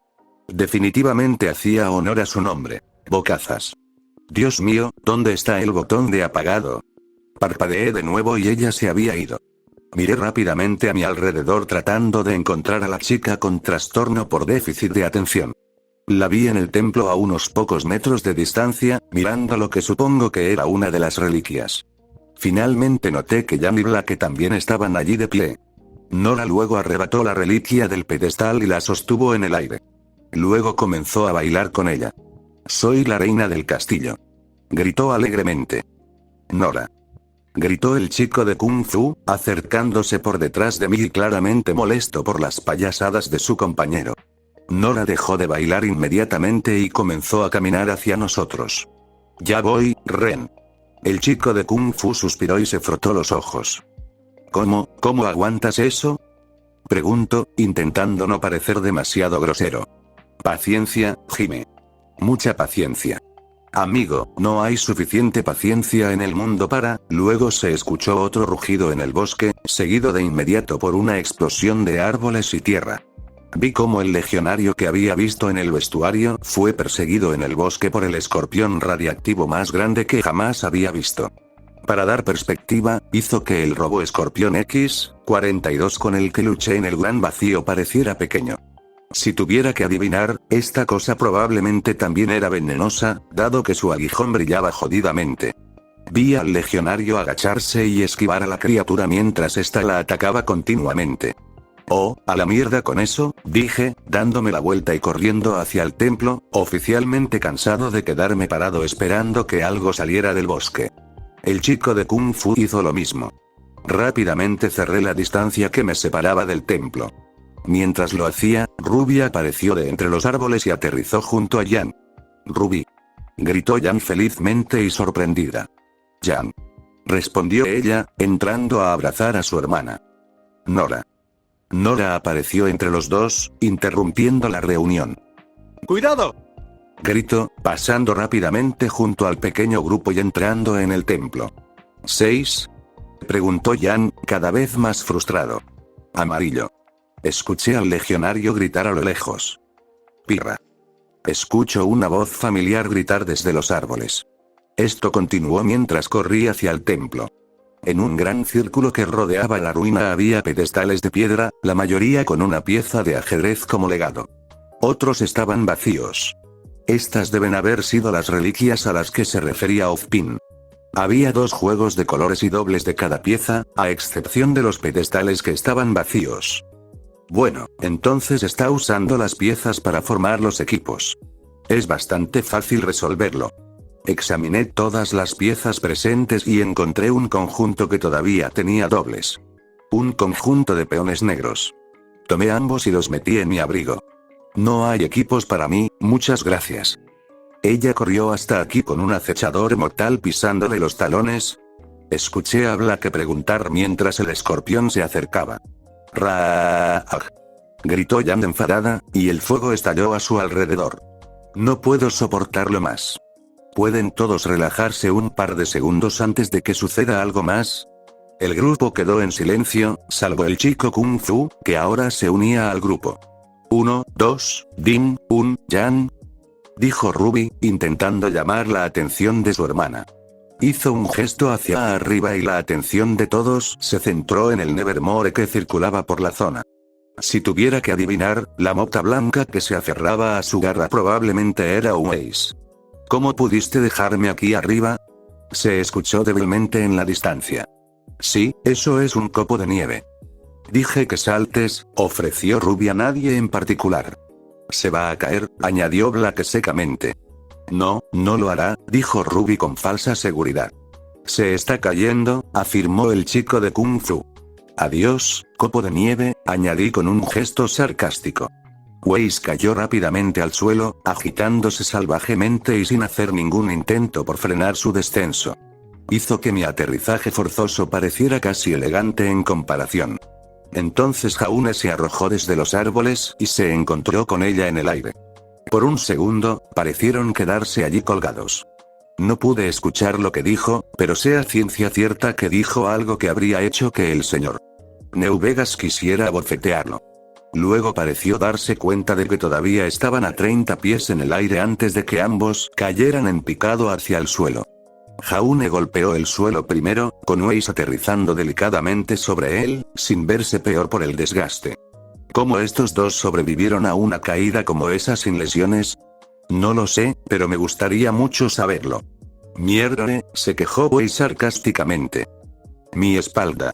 Definitivamente hacía honor a su nombre. Bocazas. Dios mío, ¿dónde está el botón de apagado? Parpadeé de nuevo y ella se había ido. Miré rápidamente a mi alrededor tratando de encontrar a la chica con trastorno por déficit de atención. La vi en el templo a unos pocos metros de distancia, mirando lo que supongo que era una de las reliquias. Finalmente noté que Jan y Black también estaban allí de pie. Nora luego arrebató la reliquia del pedestal y la sostuvo en el aire. Luego comenzó a bailar con ella. «Soy la reina del castillo», gritó alegremente. «Nora», gritó el chico de Kung Fu, acercándose por detrás de mí y claramente molesto por las payasadas de su compañero. Nora dejó de bailar inmediatamente y comenzó a caminar hacia nosotros. «Ya voy, Ren». El chico de Kung Fu suspiró y se frotó los ojos. ¿Cómo aguantas eso? Pregunto, intentando no parecer demasiado grosero. Paciencia, Jime. Mucha paciencia. Amigo, no hay suficiente paciencia en el mundo para. Luego se escuchó otro rugido en el bosque, seguido de inmediato por una explosión de árboles y tierra. Vi cómo el legionario que había visto en el vestuario fue perseguido en el bosque por el escorpión radiactivo más grande que jamás había visto. Para dar perspectiva, hizo que el robo escorpión X-42 con el que luché en el gran vacío pareciera pequeño. Si tuviera que adivinar, esta cosa probablemente también era venenosa, dado que su aguijón brillaba jodidamente. Vi al legionario agacharse y esquivar a la criatura mientras ésta la atacaba continuamente. «Oh, a la mierda con eso», dije, dándome la vuelta y corriendo hacia el templo, oficialmente cansado de quedarme parado esperando que algo saliera del bosque. El chico de Kung Fu hizo lo mismo. Rápidamente cerré la distancia que me separaba del templo. Mientras lo hacía, Ruby apareció de entre los árboles y aterrizó junto a Jan. «Ruby», gritó Jan felizmente y sorprendida. «Jan», respondió ella, entrando a abrazar a su hermana. «Nora». Nora apareció entre los dos, interrumpiendo la reunión. «¡Cuidado!», gritó, pasando rápidamente junto al pequeño grupo y entrando en el templo. «¿6?», preguntó Jan, cada vez más frustrado. «Amarillo». Escuché al legionario gritar a lo lejos. «Pirra». Escucho una voz familiar gritar desde los árboles. Esto continuó mientras corrí hacia el templo. En un gran círculo que rodeaba la ruina había pedestales de piedra, la mayoría con una pieza de ajedrez como legado. Otros estaban vacíos. Estas deben haber sido las reliquias a las que se refería Ozpin. Había 2 juegos de colores y dobles de cada pieza, a excepción de los pedestales que estaban vacíos. Bueno, entonces está usando las piezas para formar los equipos. Es bastante fácil resolverlo. Examiné todas las piezas presentes y encontré un conjunto que todavía tenía dobles. Un conjunto de peones negros. Tomé ambos y los metí en mi abrigo. «No hay equipos para mí, muchas gracias». Ella corrió hasta aquí con un acechador mortal pisándole los talones. Escuché a Black preguntar mientras el escorpión se acercaba. «¡Raaj!», gritó Jan enfadada, y el fuego estalló a su alrededor. «No puedo soportarlo más. ¿Pueden todos relajarse un par de segundos antes de que suceda algo más?». El grupo quedó en silencio, salvo el chico Kung Fu, que ahora se unía al grupo. 1, 2, Dim, Un, Yan, dijo Ruby, intentando llamar la atención de su hermana. Hizo un gesto hacia arriba y la atención de todos se centró en el Nevermore que circulaba por la zona. Si tuviera que adivinar, la mota blanca que se aferraba a su garra probablemente era un Ace. ¿Cómo pudiste dejarme aquí arriba? Se escuchó débilmente en la distancia. Sí, eso es un copo de nieve. Dije que saltes, ofreció Ruby a nadie en particular. Se va a caer, añadió Black secamente. No, no lo hará, dijo Ruby con falsa seguridad. Se está cayendo, afirmó el chico de Kung Fu. Adiós, copo de nieve, añadí con un gesto sarcástico. Weiss cayó rápidamente al suelo, agitándose salvajemente y sin hacer ningún intento por frenar su descenso. Hizo que mi aterrizaje forzoso pareciera casi elegante en comparación. Entonces Jaune se arrojó desde los árboles y se encontró con ella en el aire. Por un segundo, parecieron quedarse allí colgados. No pude escuchar lo que dijo, pero sé a ciencia cierta que dijo algo que habría hecho que el señor New Vegas quisiera abofetearlo. Luego pareció darse cuenta de que todavía estaban a 30 pies en el aire antes de que ambos cayeran en picado hacia el suelo. Jaune golpeó el suelo primero, con Weiss aterrizando delicadamente sobre él, sin verse peor por el desgaste. ¿Cómo estos dos sobrevivieron a una caída como esa sin lesiones? No lo sé, pero me gustaría mucho saberlo. Mierda, se quejó Weiss sarcásticamente. Mi espalda.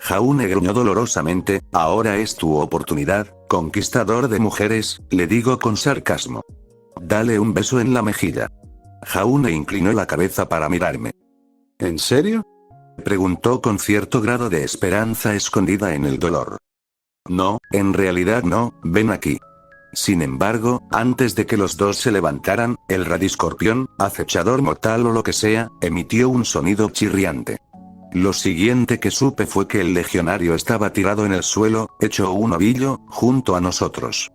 Jaune gruñó dolorosamente, ahora es tu oportunidad, conquistador de mujeres, le digo con sarcasmo. Dale un beso en la mejilla. Jaune inclinó la cabeza para mirarme. ¿En serio? Preguntó con cierto grado de esperanza escondida en el dolor. No, en realidad no, ven aquí. Sin embargo, antes de que los dos se levantaran, el radiscorpión, acechador mortal o lo que sea, emitió un sonido chirriante. Lo siguiente que supe fue que el legionario estaba tirado en el suelo, hecho un ovillo, junto a nosotros.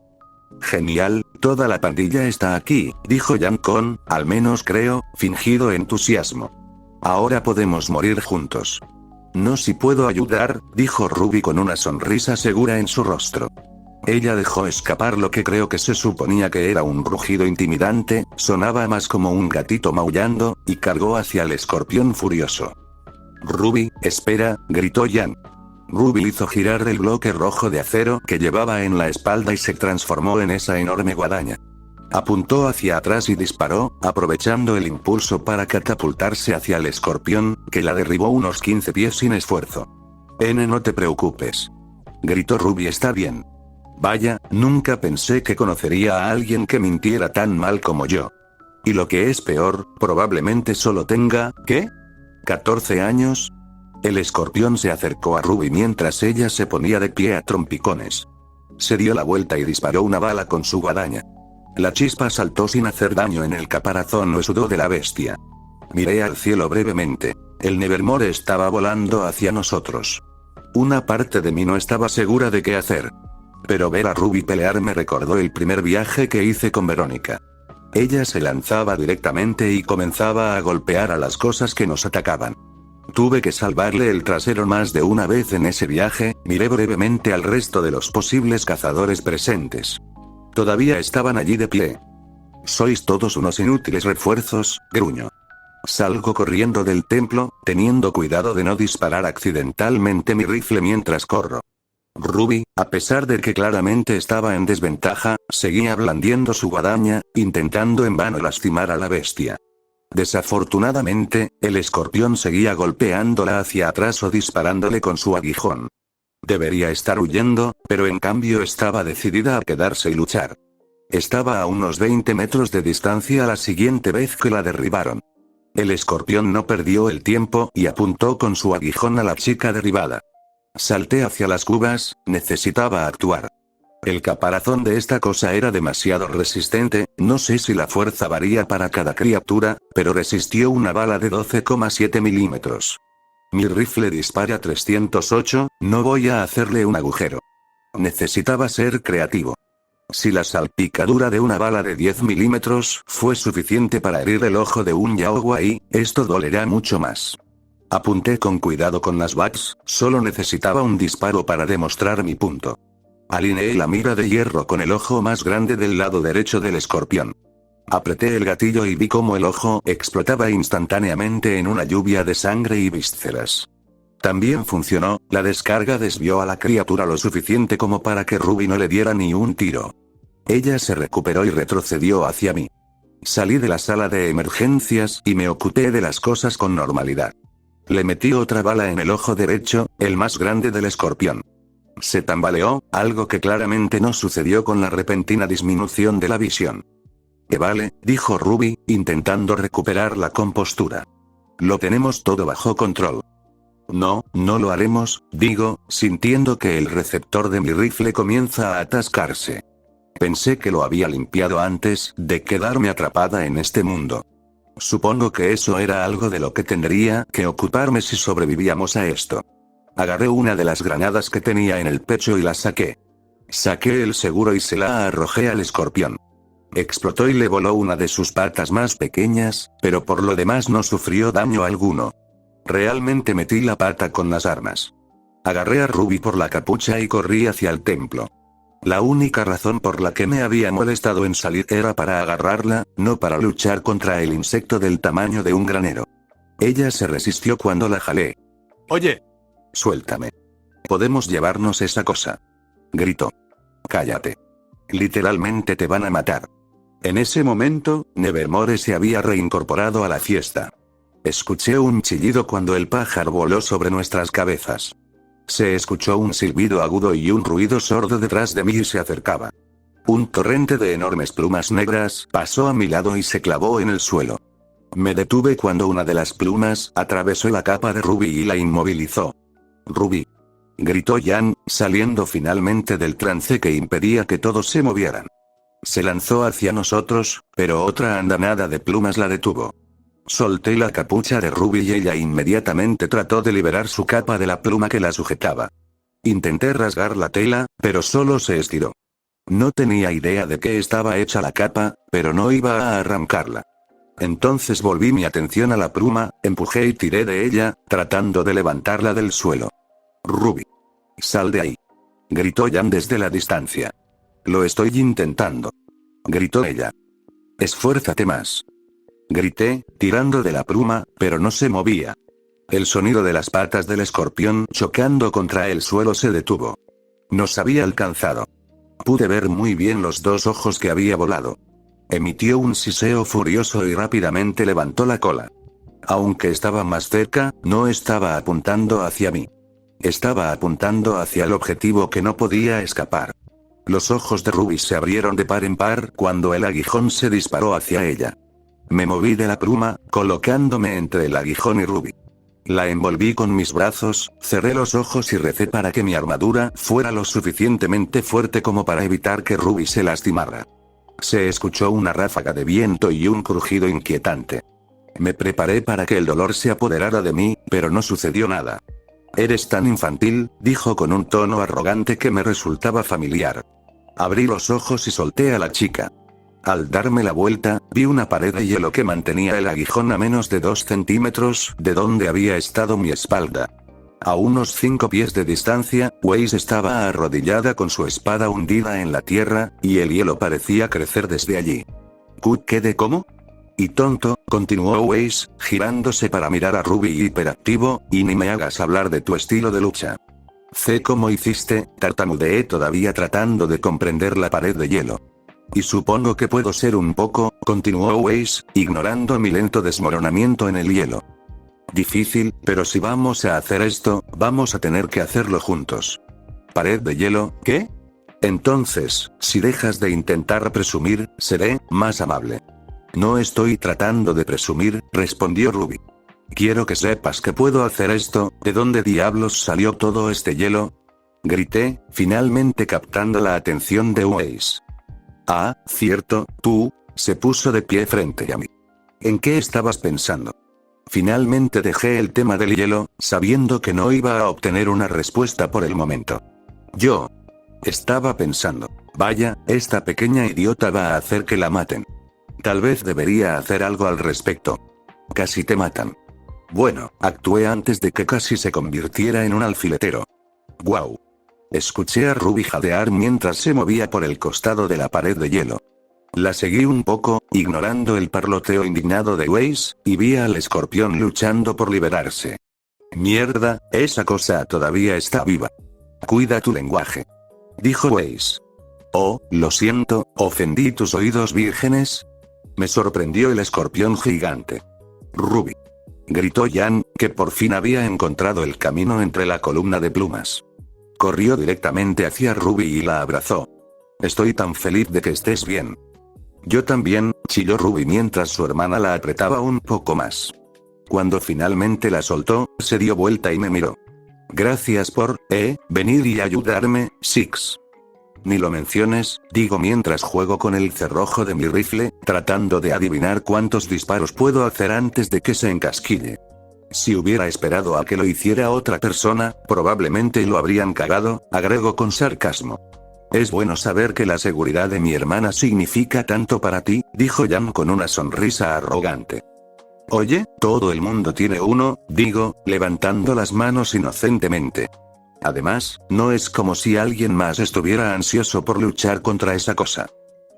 Genial, toda la pandilla está aquí, dijo Yan con, al menos creo, fingido entusiasmo. Ahora podemos morir juntos. No si puedo ayudar, dijo Ruby con una sonrisa segura en su rostro. Ella dejó escapar lo que creo que se suponía que era un rugido intimidante, sonaba más como un gatito maullando, y cargó hacia el escorpión furioso. Ruby, espera, gritó Yan. Ruby hizo girar el bloque rojo de acero que llevaba en la espalda y se transformó en esa enorme guadaña. Apuntó hacia atrás y disparó, aprovechando el impulso para catapultarse hacia el escorpión, que la derribó unos 15 pies sin esfuerzo. No te preocupes. Gritó Ruby, está bien. Vaya, nunca pensé que conocería a alguien que mintiera tan mal como yo. Y lo que es peor, probablemente solo tenga, ¿qué? ¿14 años? El escorpión se acercó a Ruby mientras ella se ponía de pie a trompicones. Se dio la vuelta y disparó una bala con su guadaña. La chispa saltó sin hacer daño en el caparazón huesudo de la bestia. Miré al cielo brevemente. El Nevermore estaba volando hacia nosotros. Una parte de mí no estaba segura de qué hacer. Pero ver a Ruby pelear me recordó el primer viaje que hice con Verónica. Ella se lanzaba directamente y comenzaba a golpear a las cosas que nos atacaban. Tuve que salvarle el trasero más de una vez en ese viaje, miré brevemente al resto de los posibles cazadores presentes. Todavía estaban allí de pie. Sois todos unos inútiles refuerzos, gruñó. Salgo corriendo del templo, teniendo cuidado de no disparar accidentalmente mi rifle mientras corro. Ruby, a pesar de que claramente estaba en desventaja, seguía blandiendo su guadaña, intentando en vano lastimar a la bestia. Desafortunadamente, el escorpión seguía golpeándola hacia atrás o disparándole con su aguijón. Debería estar huyendo, pero en cambio estaba decidida a quedarse y luchar. Estaba a unos 20 metros de distancia la siguiente vez que la derribaron. El escorpión no perdió el tiempo y apuntó con su aguijón a la chica derribada. Salté hacia las cubas, necesitaba actuar. El caparazón de esta cosa era demasiado resistente, no sé si la fuerza varía para cada criatura, pero resistió una bala de 12,7 milímetros. Mi rifle dispara 308, no voy a hacerle un agujero. Necesitaba ser creativo. Si la salpicadura de una bala de 10 milímetros fue suficiente para herir el ojo de un Yaoguai, esto dolerá mucho más. Apunté con cuidado con las bats, solo necesitaba un disparo para demostrar mi punto. Alineé la mira de hierro con el ojo más grande del lado derecho del escorpión. Apreté el gatillo y vi cómo el ojo explotaba instantáneamente en una lluvia de sangre y vísceras. También funcionó, la descarga desvió a la criatura lo suficiente como para que Ruby no le diera ni un tiro. Ella se recuperó y retrocedió hacia mí. Salí de la sala de emergencias y me ocupé de las cosas con normalidad. Le metí otra bala en el ojo derecho, el más grande del escorpión. Se tambaleó, algo que claramente no sucedió con la repentina disminución de la visión. Que vale, dijo Ruby, intentando recuperar la compostura. Lo tenemos todo bajo control. No, no lo haremos, digo, sintiendo que el receptor de mi rifle comienza a atascarse. Pensé que lo había limpiado antes de quedarme atrapada en este mundo. Supongo que eso era algo de lo que tendría que ocuparme si sobrevivíamos a esto. Agarré una de las granadas que tenía en el pecho y la saqué. Saqué el seguro y se la arrojé al escorpión. Explotó y le voló una de sus patas más pequeñas, pero por lo demás no sufrió daño alguno. Realmente metí la pata con las armas. Agarré a Ruby por la capucha y corrí hacia el templo. La única razón por la que me había molestado en salir era para agarrarla, no para luchar contra el insecto del tamaño de un granero. Ella se resistió cuando la jalé. Oye. Suéltame. Podemos llevarnos esa cosa. Gritó. Cállate. Literalmente te van a matar. En ese momento, Nevermore se había reincorporado a la fiesta. Escuché un chillido cuando el pájaro voló sobre nuestras cabezas. Se escuchó un silbido agudo y un ruido sordo detrás de mí y se acercaba. Un torrente de enormes plumas negras pasó a mi lado y se clavó en el suelo. Me detuve cuando una de las plumas atravesó la capa de Ruby y la inmovilizó. «Ruby», gritó Jan, saliendo finalmente del trance que impedía que todos se movieran. Se lanzó hacia nosotros, pero otra andanada de plumas la detuvo. Solté la capucha de Ruby y ella inmediatamente trató de liberar su capa de la pluma que la sujetaba. Intenté rasgar la tela, pero solo se estiró. No tenía idea de qué estaba hecha la capa, pero no iba a arrancarla. Entonces volví mi atención a la pluma, empujé y tiré de ella, tratando de levantarla del suelo. «Ruby. Sal de ahí», gritó Jan desde la distancia. «Lo estoy intentando», gritó ella. «Esfuérzate más», grité, tirando de la pluma, pero no se movía. El sonido de las patas del escorpión chocando contra el suelo se detuvo. Nos había alcanzado. Pude ver muy bien los dos ojos que había volado. Emitió un siseo furioso y rápidamente levantó la cola. Aunque estaba más cerca, no estaba apuntando hacia mí. Estaba apuntando hacia el objetivo que no podía escapar. Los ojos de Ruby se abrieron de par en par cuando el aguijón se disparó hacia ella. Me moví de la pluma, colocándome entre el aguijón y Ruby. La envolví con mis brazos, cerré los ojos y recé para que mi armadura fuera lo suficientemente fuerte como para evitar que Ruby se lastimara. Se escuchó una ráfaga de viento y un crujido inquietante. Me preparé para que el dolor se apoderara de mí, pero no sucedió nada. «Eres tan infantil», dijo con un tono arrogante que me resultaba familiar. Abrí los ojos y solté a la chica. Al darme la vuelta, vi una pared de hielo que mantenía el aguijón a menos de 2 centímetros de donde había estado mi espalda. A unos 5 pies de distancia, Weiss estaba arrodillada con su espada hundida en la tierra, y el hielo parecía crecer desde allí. ¿Qué de cómo? Y tonto, continuó Weiss, girándose para mirar a Ruby hiperactivo, y ni me hagas hablar de tu estilo de lucha. Sé cómo hiciste, tartamudeé todavía tratando de comprender la pared de hielo. Y supongo que puedo ser un poco, continuó Weiss, ignorando mi lento desmoronamiento en el hielo. Difícil, pero si vamos a hacer esto, vamos a tener que hacerlo juntos. ¿Pared de hielo, qué? Entonces, si dejas de intentar presumir, seré más amable. No estoy tratando de presumir, respondió Ruby. Quiero que sepas que puedo hacer esto. ¿De dónde diablos salió todo este hielo?, grité, finalmente captando la atención de Weiss. Ah, cierto, tú, se puso de pie frente a mí. ¿En qué estabas pensando? Finalmente dejé el tema del hielo, sabiendo que no iba a obtener una respuesta por el momento. Yo estaba pensando, vaya, esta pequeña idiota va a hacer que la maten. Tal vez debería hacer algo al respecto. Casi te matan. Bueno, actué antes de que casi se convirtiera en un alfiletero. Guau. Escuché a Ruby jadear mientras se movía por el costado de la pared de hielo. La seguí un poco, ignorando el parloteo indignado de Weiss, y vi al escorpión luchando por liberarse. Mierda, esa cosa todavía está viva. Cuida tu lenguaje, dijo Weiss. Oh, lo siento, ¿ofendí tus oídos vírgenes? Me sorprendió el escorpión gigante. Ruby, gritó Jan, que por fin había encontrado el camino entre la columna de plumas. Corrió directamente hacia Ruby y la abrazó. Estoy tan feliz de que estés bien. Yo también, chilló Ruby mientras su hermana la apretaba un poco más. Cuando finalmente la soltó, se dio vuelta y me miró. Gracias por, venir y ayudarme, Six. Ni lo menciones, digo mientras juego con el cerrojo de mi rifle, tratando de adivinar cuántos disparos puedo hacer antes de que se encasquille. Si hubiera esperado a que lo hiciera otra persona, probablemente lo habrían cagado, agrego con sarcasmo. Es bueno saber que la seguridad de mi hermana significa tanto para ti, dijo Jan con una sonrisa arrogante. Oye, todo el mundo tiene uno, digo, levantando las manos inocentemente. Además, no es como si alguien más estuviera ansioso por luchar contra esa cosa.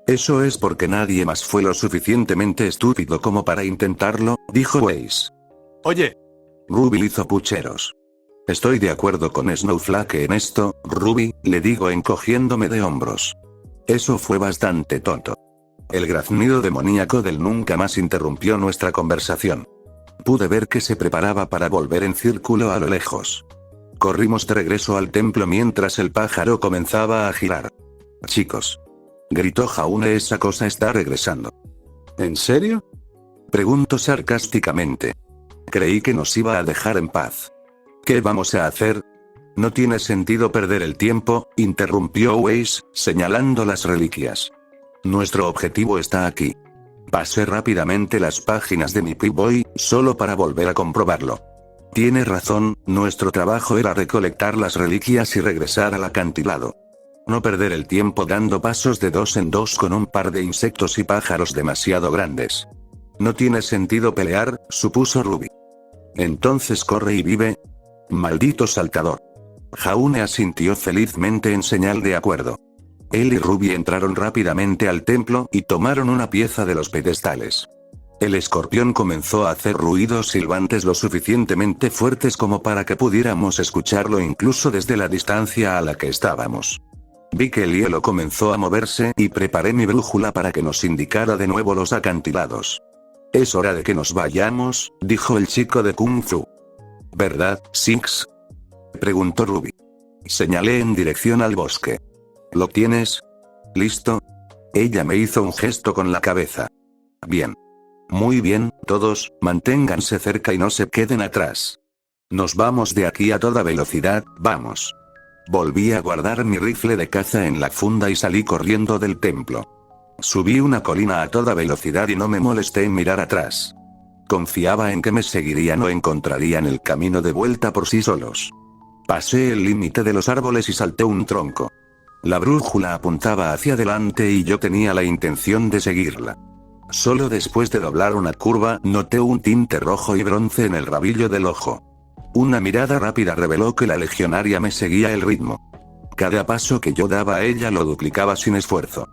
Eso es porque nadie más fue lo suficientemente estúpido como para intentarlo, dijo Weiss. Oye. Ruby hizo pucheros. Estoy de acuerdo con Snowflake en esto, Ruby, le digo encogiéndome de hombros. Eso fue bastante tonto. El graznido demoníaco del nunca más interrumpió nuestra conversación. Pude ver que se preparaba para volver en círculo a lo lejos. Corrimos de regreso al templo mientras el pájaro comenzaba a girar. Chicos, gritó Jaune, esa cosa está regresando. ¿En serio? Preguntó sarcásticamente. Creí que nos iba a dejar en paz. ¿Qué vamos a hacer? No tiene sentido perder el tiempo, interrumpió Weiss, señalando las reliquias. Nuestro objetivo está aquí. Pasé rápidamente las páginas de mi P-Boy, solo para volver a comprobarlo. Tiene razón, nuestro trabajo era recolectar las reliquias y regresar al acantilado. No perder el tiempo dando pasos de dos en dos con un par de insectos y pájaros demasiado grandes. No tiene sentido pelear, supuso Ruby. Entonces corre y vive. Maldito saltador. Jaune asintió felizmente en señal de acuerdo. Él y Ruby entraron rápidamente al templo y tomaron una pieza de los pedestales. El escorpión comenzó a hacer ruidos silbantes lo suficientemente fuertes como para que pudiéramos escucharlo incluso desde la distancia a la que estábamos. Vi que el hielo comenzó a moverse y preparé mi brújula para que nos indicara de nuevo los acantilados. Es hora de que nos vayamos, dijo el chico de Kung Fu. ¿Verdad, Six? Preguntó Ruby. Señalé en dirección al bosque. ¿Lo tienes? ¿Listo? Ella me hizo un gesto con la cabeza. Bien. Muy bien, todos, manténganse cerca y no se queden atrás. Nos vamos de aquí a toda velocidad, vamos. Volví a guardar mi rifle de caza en la funda y salí corriendo del templo. Subí una colina a toda velocidad y no me molesté en mirar atrás. Confiaba en que me seguirían o encontrarían el camino de vuelta por sí solos. Pasé el límite de los árboles y salté un tronco. La brújula apuntaba hacia adelante y yo tenía la intención de seguirla. Solo después de doblar una curva, noté un tinte rojo y bronce en el rabillo del ojo. Una mirada rápida reveló que la legionaria me seguía el ritmo. Cada paso que yo daba a ella lo duplicaba sin esfuerzo.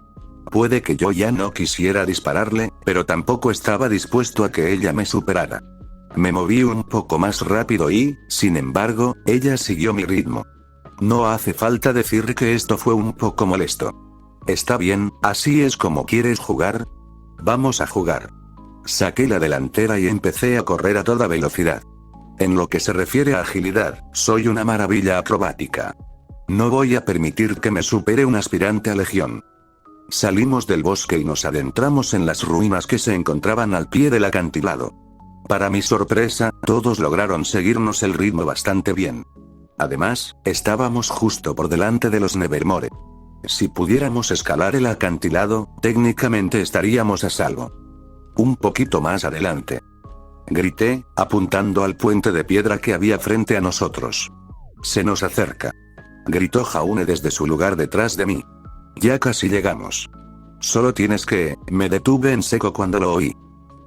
Puede que yo ya no quisiera dispararle, pero tampoco estaba dispuesto a que ella me superara. Me moví un poco más rápido y, sin embargo, ella siguió mi ritmo. No hace falta decir que esto fue un poco molesto. Está bien, así es como quieres jugar. Vamos a jugar. Saqué la delantera y empecé a correr a toda velocidad. En lo que se refiere a agilidad, soy una maravilla acrobática. No voy a permitir que me supere un aspirante a legión. Salimos del bosque y nos adentramos en las ruinas que se encontraban al pie del acantilado. Para mi sorpresa, todos lograron seguirnos el ritmo bastante bien. Además, estábamos justo por delante de los Nevermore. Si pudiéramos escalar el acantilado, técnicamente estaríamos a salvo. Un poquito más adelante. Grité, apuntando al puente de piedra que había frente a nosotros. Se nos acerca. Gritó Jaune desde su lugar detrás de mí. Ya casi llegamos. Solo tienes que, me detuve en seco cuando lo oí.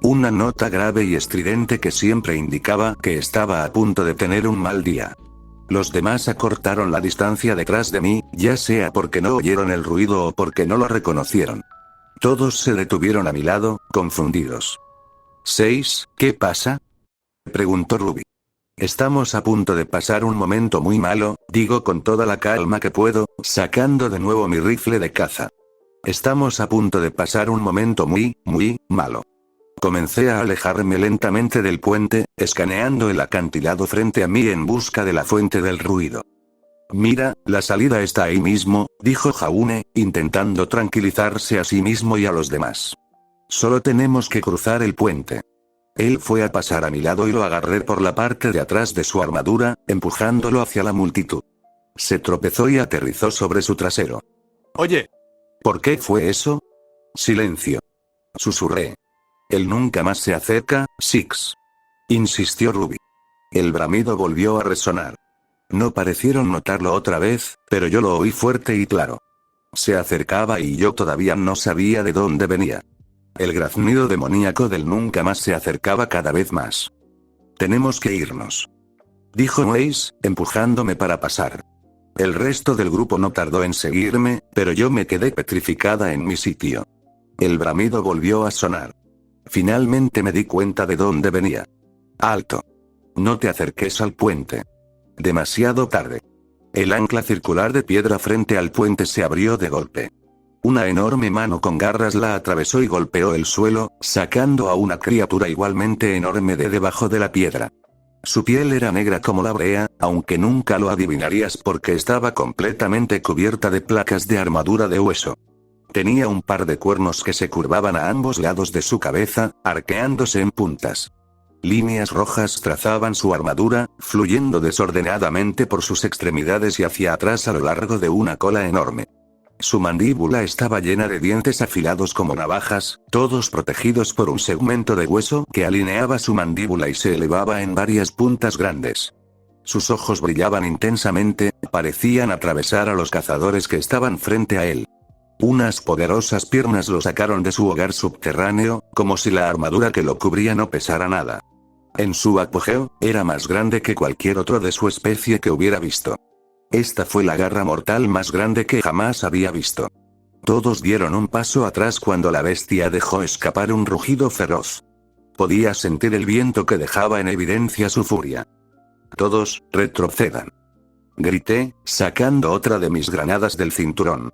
Una nota grave y estridente que siempre indicaba que estaba a punto de tener un mal día. Los demás acortaron la distancia detrás de mí, ya sea porque no oyeron el ruido o porque no lo reconocieron. Todos se detuvieron a mi lado, confundidos. ¿6? ¿Qué pasa?, preguntó Ruby. Estamos a punto de pasar un momento muy malo, digo con toda la calma que puedo, sacando de nuevo mi rifle de caza. Estamos a punto de pasar un momento muy malo. Comencé a alejarme lentamente del puente, escaneando el acantilado frente a mí en busca de la fuente del ruido. Mira, la salida está ahí mismo, dijo Jaune, intentando tranquilizarse a sí mismo y a los demás. Solo tenemos que cruzar el puente. Él fue a pasar a mi lado y lo agarré por la parte de atrás de su armadura, empujándolo hacia la multitud. Se tropezó y aterrizó sobre su trasero. Oye. ¿Por qué fue eso? Silencio. Susurré. Él nunca más se acerca, Six. Insistió Ruby. El bramido volvió a resonar. No parecieron notarlo otra vez, pero yo lo oí fuerte y claro. Se acercaba y yo todavía no sabía de dónde venía. El graznido demoníaco del nunca más se acercaba cada vez más. Tenemos que irnos, dijo Waze, empujándome para pasar. El resto del grupo no tardó en seguirme, pero yo me quedé petrificada en mi sitio. El bramido volvió a sonar. Finalmente me di cuenta de dónde venía. Alto. No te acerques al puente. Demasiado tarde. El ancla circular de piedra frente al puente se abrió de golpe. Una enorme mano con garras la atravesó y golpeó el suelo, sacando a una criatura igualmente enorme de debajo de la piedra. Su piel era negra como la brea, aunque nunca lo adivinarías porque estaba completamente cubierta de placas de armadura de hueso. Tenía un par de cuernos que se curvaban a ambos lados de su cabeza, arqueándose en puntas. Líneas rojas trazaban su armadura, fluyendo desordenadamente por sus extremidades y hacia atrás a lo largo de una cola enorme. Su mandíbula estaba llena de dientes afilados como navajas, todos protegidos por un segmento de hueso que alineaba su mandíbula y se elevaba en varias puntas grandes. Sus ojos brillaban intensamente, parecían atravesar a los cazadores que estaban frente a él. Unas poderosas piernas lo sacaron de su hogar subterráneo, como si la armadura que lo cubría no pesara nada. En su apogeo, era más grande que cualquier otro de su especie que hubiera visto. Esta fue la garra mortal más grande que jamás había visto. Todos dieron un paso atrás cuando la bestia dejó escapar un rugido feroz. Podía sentir el viento que dejaba en evidencia su furia. Todos, retrocedan. Grité, sacando otra de mis granadas del cinturón.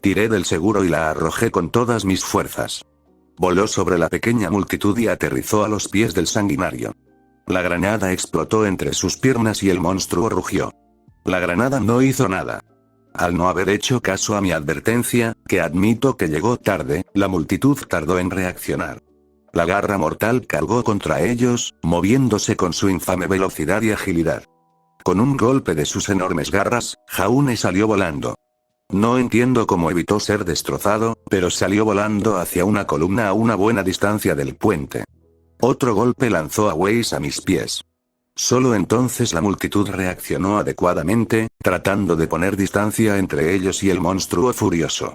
Tiré del seguro y la arrojé con todas mis fuerzas. Voló sobre la pequeña multitud y aterrizó a los pies del sanguinario. La granada explotó entre sus piernas y el monstruo rugió. La granada no hizo nada. Al no haber hecho caso a mi advertencia, que admito que llegó tarde, la multitud tardó en reaccionar. La garra mortal cargó contra ellos, moviéndose con su infame velocidad y agilidad. Con un golpe de sus enormes garras, Jaune salió volando. No entiendo cómo evitó ser destrozado, pero salió volando hacia una columna a una buena distancia del puente. Otro golpe lanzó a Waze a mis pies. Solo entonces la multitud reaccionó adecuadamente, tratando de poner distancia entre ellos y el monstruo furioso.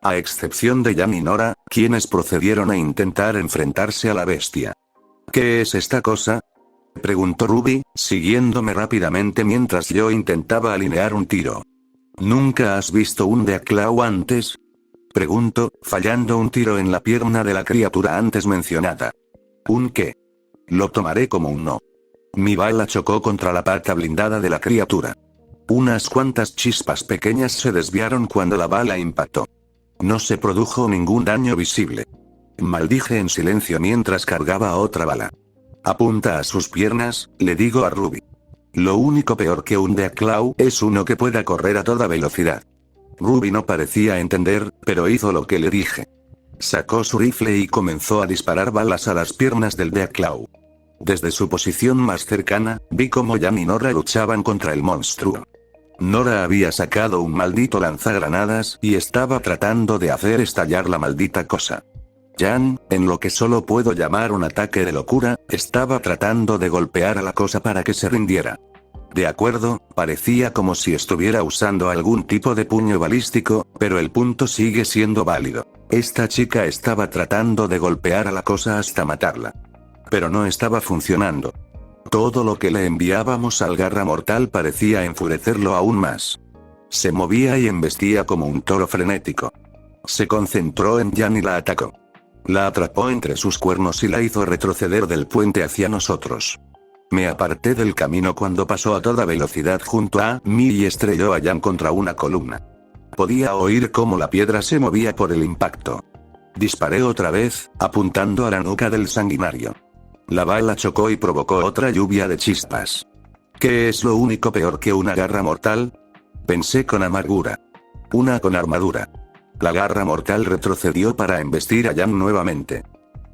A excepción de Jan y Nora, quienes procedieron a intentar enfrentarse a la bestia. ¿Qué es esta cosa?, preguntó Ruby, siguiéndome rápidamente mientras yo intentaba alinear un tiro. ¿Nunca has visto un Deathclaw antes?, pregunto, fallando un tiro en la pierna de la criatura antes mencionada. ¿Un qué? Lo tomaré como un no. Mi bala chocó contra la pata blindada de la criatura. Unas cuantas chispas pequeñas se desviaron cuando la bala impactó. No se produjo ningún daño visible. Maldije en silencio mientras cargaba otra bala. Apunta a sus piernas, le digo a Ruby. Lo único peor que un Deathclaw es uno que pueda correr a toda velocidad. Ruby no parecía entender, pero hizo lo que le dije. Sacó su rifle y comenzó a disparar balas a las piernas del Deathclaw. Desde su posición más cercana, vi cómo Jan y Nora luchaban contra el monstruo. Nora había sacado un maldito lanzagranadas y estaba tratando de hacer estallar la maldita cosa. Jan, en lo que solo puedo llamar un ataque de locura, estaba tratando de golpear a la cosa para que se rindiera. De acuerdo, parecía como si estuviera usando algún tipo de puño balístico, pero el punto sigue siendo válido. Esta chica estaba tratando de golpear a la cosa hasta matarla. Pero no estaba funcionando. Todo lo que le enviábamos al garra mortal parecía enfurecerlo aún más. Se movía y embestía como un toro frenético. Se concentró en Jan y la atacó. La atrapó entre sus cuernos y la hizo retroceder del puente hacia nosotros. Me aparté del camino cuando pasó a toda velocidad junto a mí y estrelló a Jan contra una columna. Podía oír cómo la piedra se movía por el impacto. Disparé otra vez, apuntando a la nuca del sanguinario. La bala chocó y provocó otra lluvia de chispas. ¿Qué es lo único peor que una garra mortal? Pensé con amargura. Una con armadura. La garra mortal retrocedió para embestir a Jan nuevamente.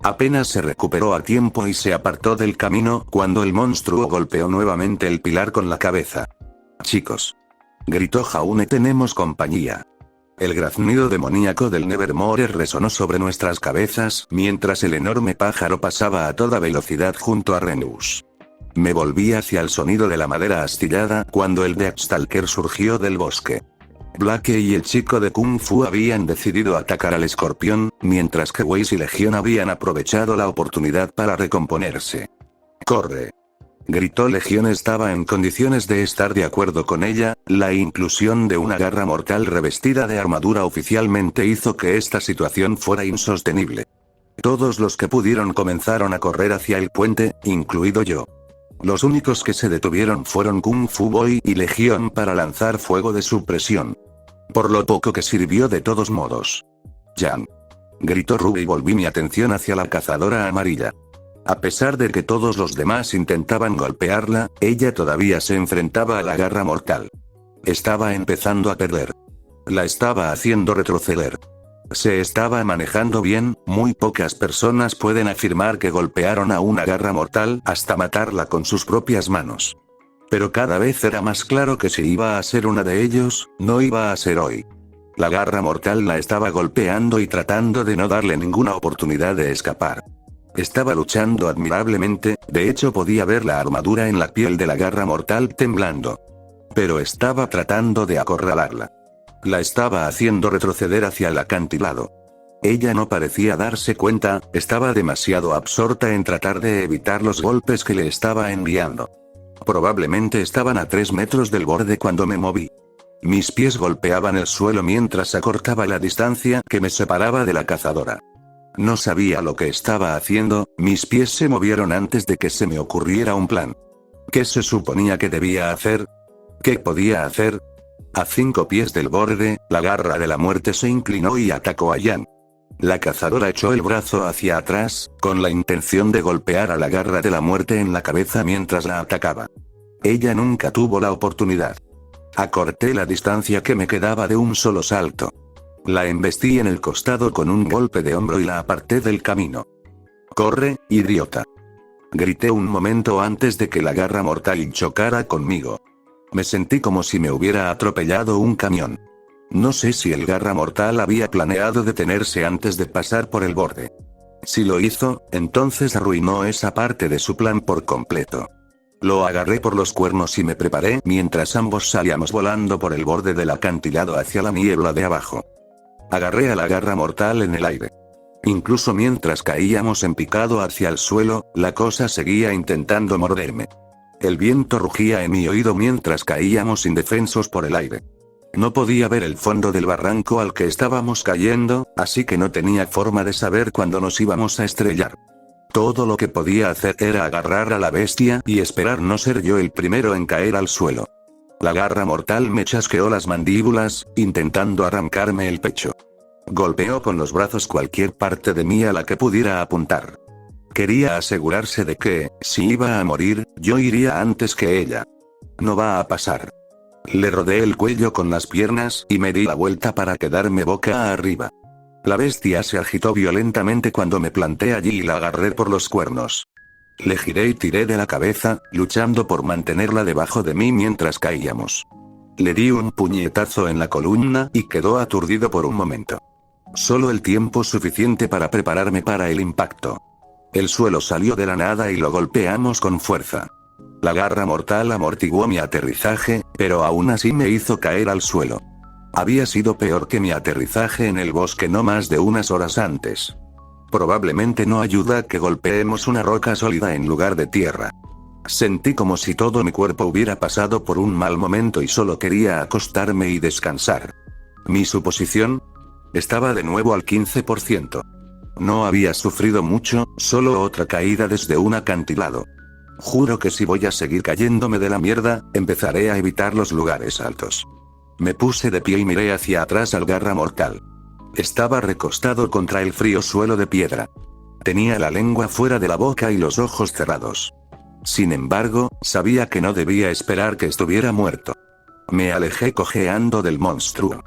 Apenas se recuperó a tiempo y se apartó del camino cuando el monstruo golpeó nuevamente el pilar con la cabeza. «Chicos», gritó Jaune, «tenemos compañía». El graznido demoníaco del Nevermore resonó sobre nuestras cabezas mientras el enorme pájaro pasaba a toda velocidad junto a Renus. Me volví hacia el sonido de la madera astillada cuando el Deathstalker surgió del bosque. Blake y el chico de Kung Fu habían decidido atacar al escorpión, mientras que Weiss y Legión habían aprovechado la oportunidad para recomponerse. «¡Corre!», gritó Legión. Estaba en condiciones de estar de acuerdo con ella. La inclusión de una garra mortal revestida de armadura oficialmente hizo que esta situación fuera insostenible. Todos los que pudieron comenzaron a correr hacia el puente, incluido yo. Los únicos que se detuvieron fueron Kung Fu Boy y Legión para lanzar fuego de supresión. Por lo poco que sirvió de todos modos. «Jan», gritó Ruby y volví mi atención hacia la cazadora amarilla. A pesar de que todos los demás intentaban golpearla, ella todavía se enfrentaba a la garra mortal. Estaba empezando a perder. La estaba haciendo retroceder. Se estaba manejando bien. Muy pocas personas pueden afirmar que golpearon a una garra mortal hasta matarla con sus propias manos. Pero cada vez era más claro que si iba a ser una de ellos, no iba a ser hoy. La garra mortal la estaba golpeando y tratando de no darle ninguna oportunidad de escapar. Estaba luchando admirablemente, de hecho podía ver la armadura en la piel de la garra mortal temblando. Pero estaba tratando de acorralarla. La estaba haciendo retroceder hacia el acantilado. Ella no parecía darse cuenta, estaba demasiado absorta en tratar de evitar los golpes que le estaba enviando. Probablemente estaban a 3 metros del borde cuando me moví. Mis pies golpeaban el suelo mientras acortaba la distancia que me separaba de la cazadora. No sabía lo que estaba haciendo, mis pies se movieron antes de que se me ocurriera un plan. ¿Qué se suponía que debía hacer? ¿Qué podía hacer? A 5 pies del borde, la garra de la muerte se inclinó y atacó a Jan. La cazadora echó el brazo hacia atrás, con la intención de golpear a la garra de la muerte en la cabeza mientras la atacaba. Ella nunca tuvo la oportunidad. Acorté la distancia que me quedaba de un solo salto. La embestí en el costado con un golpe de hombro y la aparté del camino. «¡Corre, idiota!», grité un momento antes de que la garra mortal chocara conmigo. Me sentí como si me hubiera atropellado un camión. No sé si el garra mortal había planeado detenerse antes de pasar por el borde. Si lo hizo, entonces arruinó esa parte de su plan por completo. Lo agarré por los cuernos y me preparé mientras ambos salíamos volando por el borde del acantilado hacia la niebla de abajo. Agarré a la garra mortal en el aire. Incluso mientras caíamos en picado hacia el suelo, la cosa seguía intentando morderme. El viento rugía en mi oído mientras caíamos indefensos por el aire. No podía ver el fondo del barranco al que estábamos cayendo, así que no tenía forma de saber cuándo nos íbamos a estrellar. Todo lo que podía hacer era agarrar a la bestia y esperar no ser yo el primero en caer al suelo. La garra mortal me chasqueó las mandíbulas, intentando arrancarme el pecho. Golpeó con los brazos cualquier parte de mí a la que pudiera apuntar. Quería asegurarse de que, si iba a morir, yo iría antes que ella. No va a pasar. Le rodeé el cuello con las piernas y me di la vuelta para quedarme boca arriba. La bestia se agitó violentamente cuando me planté allí y la agarré por los cuernos. Le giré y tiré de la cabeza, luchando por mantenerla debajo de mí mientras caíamos. Le di un puñetazo en la columna y quedó aturdido por un momento. Solo el tiempo suficiente para prepararme para el impacto. El suelo salió de la nada y lo golpeamos con fuerza. La garra mortal amortiguó mi aterrizaje, pero aún así me hizo caer al suelo. Había sido peor que mi aterrizaje en el bosque no más de unas horas antes. Probablemente no ayuda que golpeemos una roca sólida en lugar de tierra. Sentí como si todo mi cuerpo hubiera pasado por un mal momento y solo quería acostarme y descansar. Mi suposición estaba de nuevo al 15%. No había sufrido mucho, solo otra caída desde un acantilado. Juro que si voy a seguir cayéndome de la mierda, empezaré a evitar los lugares altos. Me puse de pie y miré hacia atrás al garra mortal. Estaba recostado contra el frío suelo de piedra. Tenía la lengua fuera de la boca y los ojos cerrados. Sin embargo, sabía que no debía esperar que estuviera muerto. Me alejé cojeando del monstruo.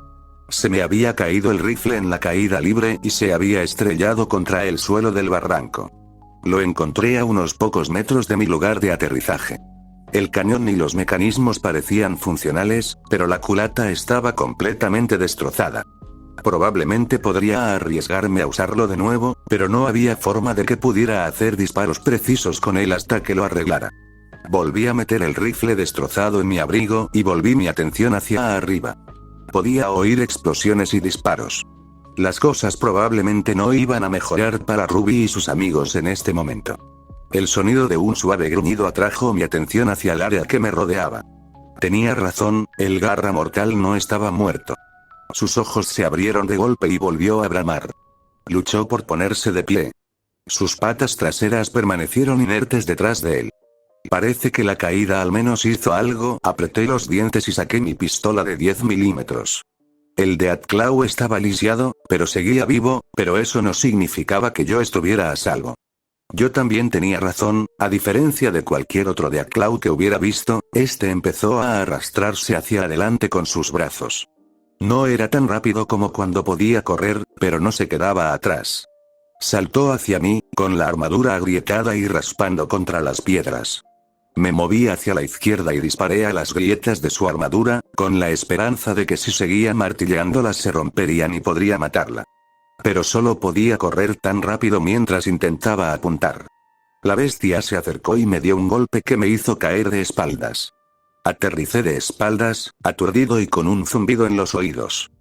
Se me había caído el rifle en la caída libre y se había estrellado contra el suelo del barranco. Lo encontré a unos pocos metros de mi lugar de aterrizaje. El cañón y los mecanismos parecían funcionales, pero la culata estaba completamente destrozada. Probablemente podría arriesgarme a usarlo de nuevo, pero no había forma de que pudiera hacer disparos precisos con él hasta que lo arreglara. Volví a meter el rifle destrozado en mi abrigo y volví mi atención hacia arriba. Podía oír explosiones y disparos. Las cosas probablemente no iban a mejorar para Ruby y sus amigos en este momento. El sonido de un suave gruñido atrajo mi atención hacia el área que me rodeaba. Tenía razón, el garra mortal no estaba muerto. Sus ojos se abrieron de golpe y volvió a bramar. Luchó por ponerse de pie. Sus patas traseras permanecieron inertes detrás de él. Parece que la caída al menos hizo algo. Apreté los dientes y saqué mi pistola de 10 milímetros. El Deathclaw estaba lisiado, pero seguía vivo, pero eso no significaba que yo estuviera a salvo. Yo también tenía razón, a diferencia de cualquier otro Deathclaw que hubiera visto, este empezó a arrastrarse hacia adelante con sus brazos. No era tan rápido como cuando podía correr, pero no se quedaba atrás. Saltó hacia mí, con la armadura agrietada y raspando contra las piedras. Me moví hacia la izquierda y disparé a las grietas de su armadura, con la esperanza de que si seguía martillándolas se romperían y podría matarla. Pero solo podía correr tan rápido mientras intentaba apuntar. La bestia se acercó y me dio un golpe que me hizo caer de espaldas. Aterricé de espaldas, aturdido y con un zumbido en los oídos.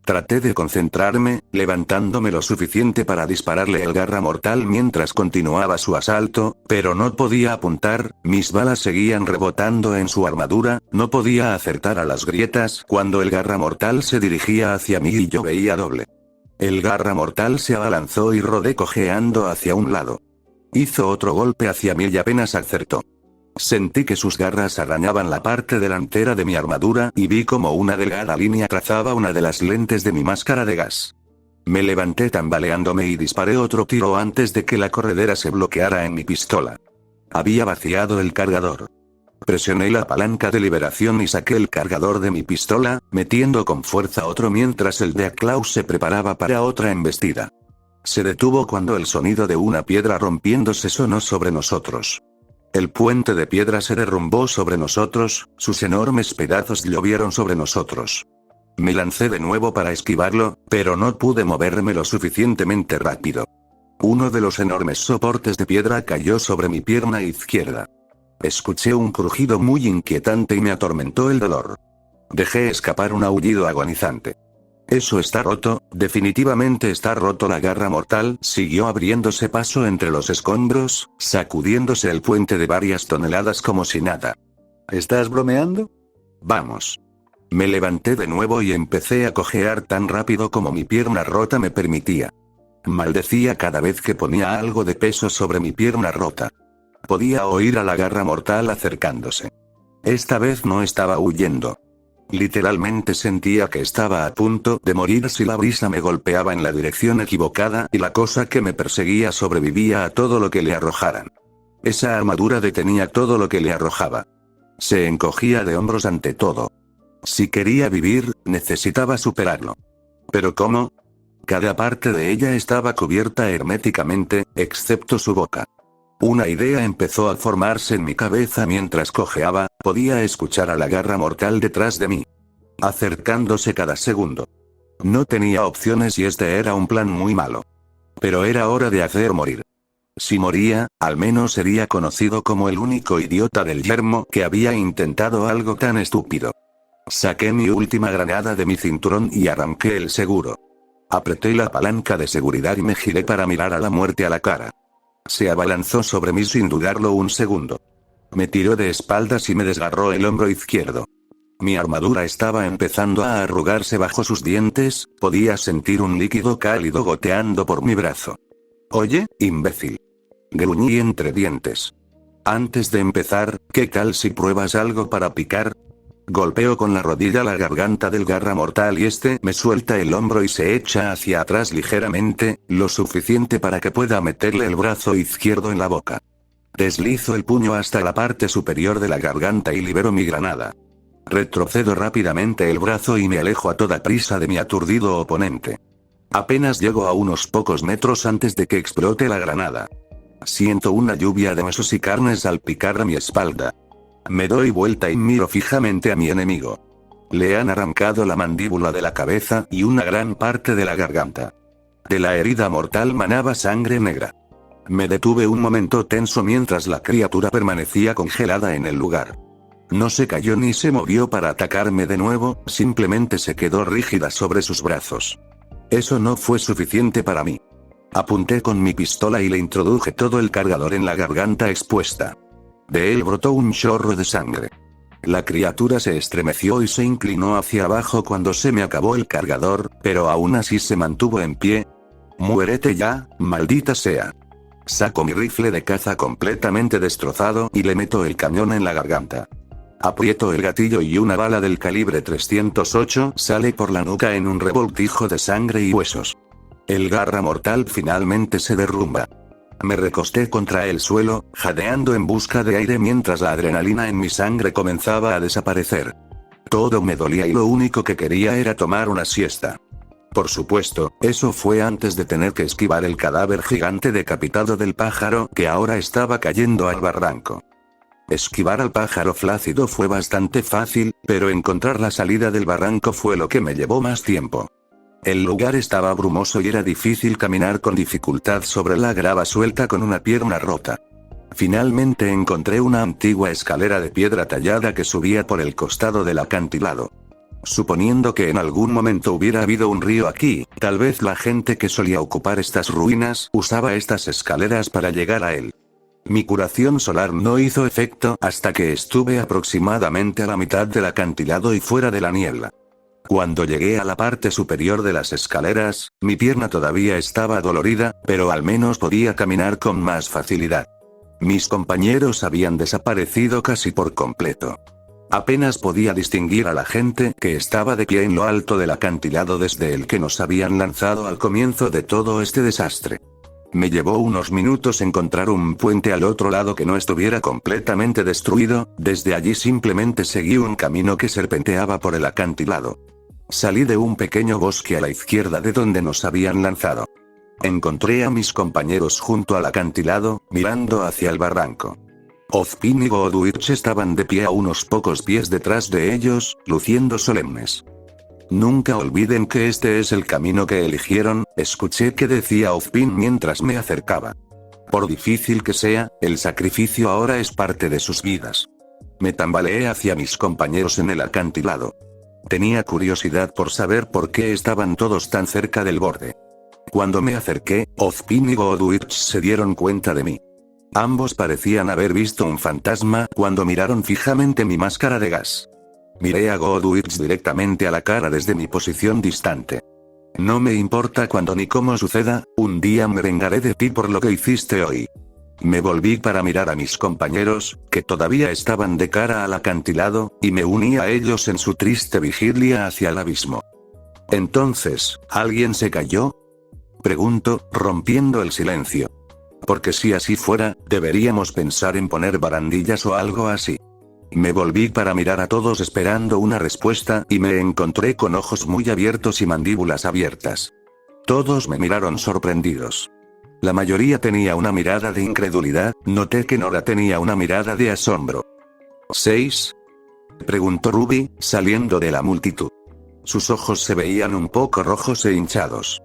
Traté de concentrarme, levantándome lo suficiente para dispararle el garra mortal mientras continuaba su asalto, pero no podía apuntar, mis balas seguían rebotando en su armadura, no podía acertar a las grietas cuando el garra mortal se dirigía hacia mí y yo veía doble. El garra mortal se abalanzó y rodé cojeando hacia un lado. Hizo otro golpe hacia mí y apenas acertó. Sentí que sus garras arañaban la parte delantera de mi armadura y vi como una delgada línea trazaba una de las lentes de mi máscara de gas. Me levanté tambaleándome y disparé otro tiro antes de que la corredera se bloqueara en mi pistola. Había vaciado el cargador. Presioné la palanca de liberación y saqué el cargador de mi pistola, metiendo con fuerza otro mientras el Deathclaw se preparaba para otra embestida. Se detuvo cuando el sonido de una piedra rompiéndose sonó sobre nosotros. El puente de piedra se derrumbó sobre nosotros, sus enormes pedazos llovieron sobre nosotros. Me lancé de nuevo para esquivarlo, pero no pude moverme lo suficientemente rápido. Uno de los enormes soportes de piedra cayó sobre mi pierna izquierda. Escuché un crujido muy inquietante y me atormentó el dolor. Dejé escapar un aullido agonizante. Eso está roto, definitivamente está roto. La garra mortal siguió abriéndose paso entre los escombros, sacudiéndose el puente de varias toneladas como si nada. ¿Estás bromeando? Vamos. Me levanté de nuevo y empecé a cojear tan rápido como mi pierna rota me permitía. Maldecía cada vez que ponía algo de peso sobre mi pierna rota. Podía oír a la garra mortal acercándose. Esta vez no estaba huyendo. Literalmente sentía que estaba a punto de morir si la brisa me golpeaba en la dirección equivocada y la cosa que me perseguía sobrevivía a todo lo que le arrojaran. Esa armadura detenía todo lo que le arrojaba. Se encogía de hombros ante todo. Si quería vivir, necesitaba superarlo. ¿Pero cómo? Cada parte de ella estaba cubierta herméticamente, excepto su boca. Una idea empezó a formarse en mi cabeza mientras cojeaba, podía escuchar a la garra mortal detrás de mí. Acercándose cada segundo. No tenía opciones y este era un plan muy malo. Pero era hora de hacer morir. Si moría, al menos sería conocido como el único idiota del yermo que había intentado algo tan estúpido. Saqué mi última granada de mi cinturón y arranqué el seguro. Apreté la palanca de seguridad y me giré para mirar a la muerte a la cara. Se abalanzó sobre mí sin dudarlo un segundo. Me tiró de espaldas y me desgarró el hombro izquierdo. Mi armadura estaba empezando a arrugarse bajo sus dientes, podía sentir un líquido cálido goteando por mi brazo. Oye, imbécil. Gruñí entre dientes. Antes de empezar, ¿qué tal si pruebas algo para picar? Golpeo con la rodilla la garganta del garra mortal y este me suelta el hombro y se echa hacia atrás ligeramente, lo suficiente para que pueda meterle el brazo izquierdo en la boca. Deslizo el puño hasta la parte superior de la garganta y libero mi granada. Retrocedo rápidamente el brazo y me alejo a toda prisa de mi aturdido oponente. Apenas llego a unos pocos metros antes de que explote la granada. Siento una lluvia de huesos y carne salpicar a mi espalda. Me doy vuelta y miro fijamente a mi enemigo. Le han arrancado la mandíbula de la cabeza y una gran parte de la garganta. De la herida mortal manaba sangre negra. Me detuve un momento tenso mientras la criatura permanecía congelada en el lugar. No se cayó ni se movió para atacarme de nuevo, simplemente se quedó rígida sobre sus brazos. Eso no fue suficiente para mí. Apunté con mi pistola y le introduje todo el cargador en la garganta expuesta. De él brotó un chorro de sangre. La criatura se estremeció y se inclinó hacia abajo cuando se me acabó el cargador, pero aún así se mantuvo en pie. Muérete ya, maldita sea. Saco mi rifle de caza completamente destrozado y le meto el cañón en la garganta. Aprieto el gatillo y una bala del calibre 308 sale por la nuca en un revoltijo de sangre y huesos. El garra mortal finalmente se derrumba. Me recosté contra el suelo, jadeando en busca de aire mientras la adrenalina en mi sangre comenzaba a desaparecer. Todo me dolía y lo único que quería era tomar una siesta. Por supuesto, eso fue antes de tener que esquivar el cadáver gigante decapitado del pájaro que ahora estaba cayendo al barranco. Esquivar al pájaro flácido fue bastante fácil, pero encontrar la salida del barranco fue lo que me llevó más tiempo. El lugar estaba brumoso y era difícil caminar con dificultad sobre la grava suelta con una pierna rota. Finalmente encontré una antigua escalera de piedra tallada que subía por el costado del acantilado. Suponiendo que en algún momento hubiera habido un río aquí, tal vez la gente que solía ocupar estas ruinas usaba estas escaleras para llegar a él. Mi curación solar no hizo efecto hasta que estuve aproximadamente a la mitad del acantilado y fuera de la niebla. Cuando llegué a la parte superior de las escaleras, mi pierna todavía estaba dolorida, pero al menos podía caminar con más facilidad. Mis compañeros habían desaparecido casi por completo. Apenas podía distinguir a la gente que estaba de pie en lo alto del acantilado desde el que nos habían lanzado al comienzo de todo este desastre. Me llevó unos minutos encontrar un puente al otro lado que no estuviera completamente destruido, desde allí simplemente seguí un camino que serpenteaba por el acantilado. Salí de un pequeño bosque a la izquierda de donde nos habían lanzado. Encontré a mis compañeros junto al acantilado, mirando hacia el barranco. Ozpin y Goodwitch estaban de pie a unos pocos pies detrás de ellos, luciendo solemnes. Nunca olviden que este es el camino que eligieron, escuché que decía Ozpin mientras me acercaba. Por difícil que sea, el sacrificio ahora es parte de sus vidas. Me tambaleé hacia mis compañeros en el acantilado. Tenía curiosidad por saber por qué estaban todos tan cerca del borde. Cuando me acerqué, Ozpin y Goodwitch se dieron cuenta de mí. Ambos parecían haber visto un fantasma cuando miraron fijamente mi máscara de gas. Miré a Goodwitch directamente a la cara desde mi posición distante. No me importa cuándo ni cómo suceda, un día me vengaré de ti por lo que hiciste hoy. Me volví para mirar a mis compañeros, que todavía estaban de cara al acantilado, y me uní a ellos en su triste vigilia hacia el abismo. Entonces, ¿alguien se cayó? Pregunto, rompiendo el silencio. Porque si así fuera, deberíamos pensar en poner barandillas o algo así. Me volví para mirar a todos esperando una respuesta y me encontré con ojos muy abiertos y mandíbulas abiertas. Todos me miraron sorprendidos. La mayoría tenía una mirada de incredulidad, noté que Nora tenía una mirada de asombro. ¿6? Preguntó Ruby, saliendo de la multitud. Sus ojos se veían un poco rojos e hinchados.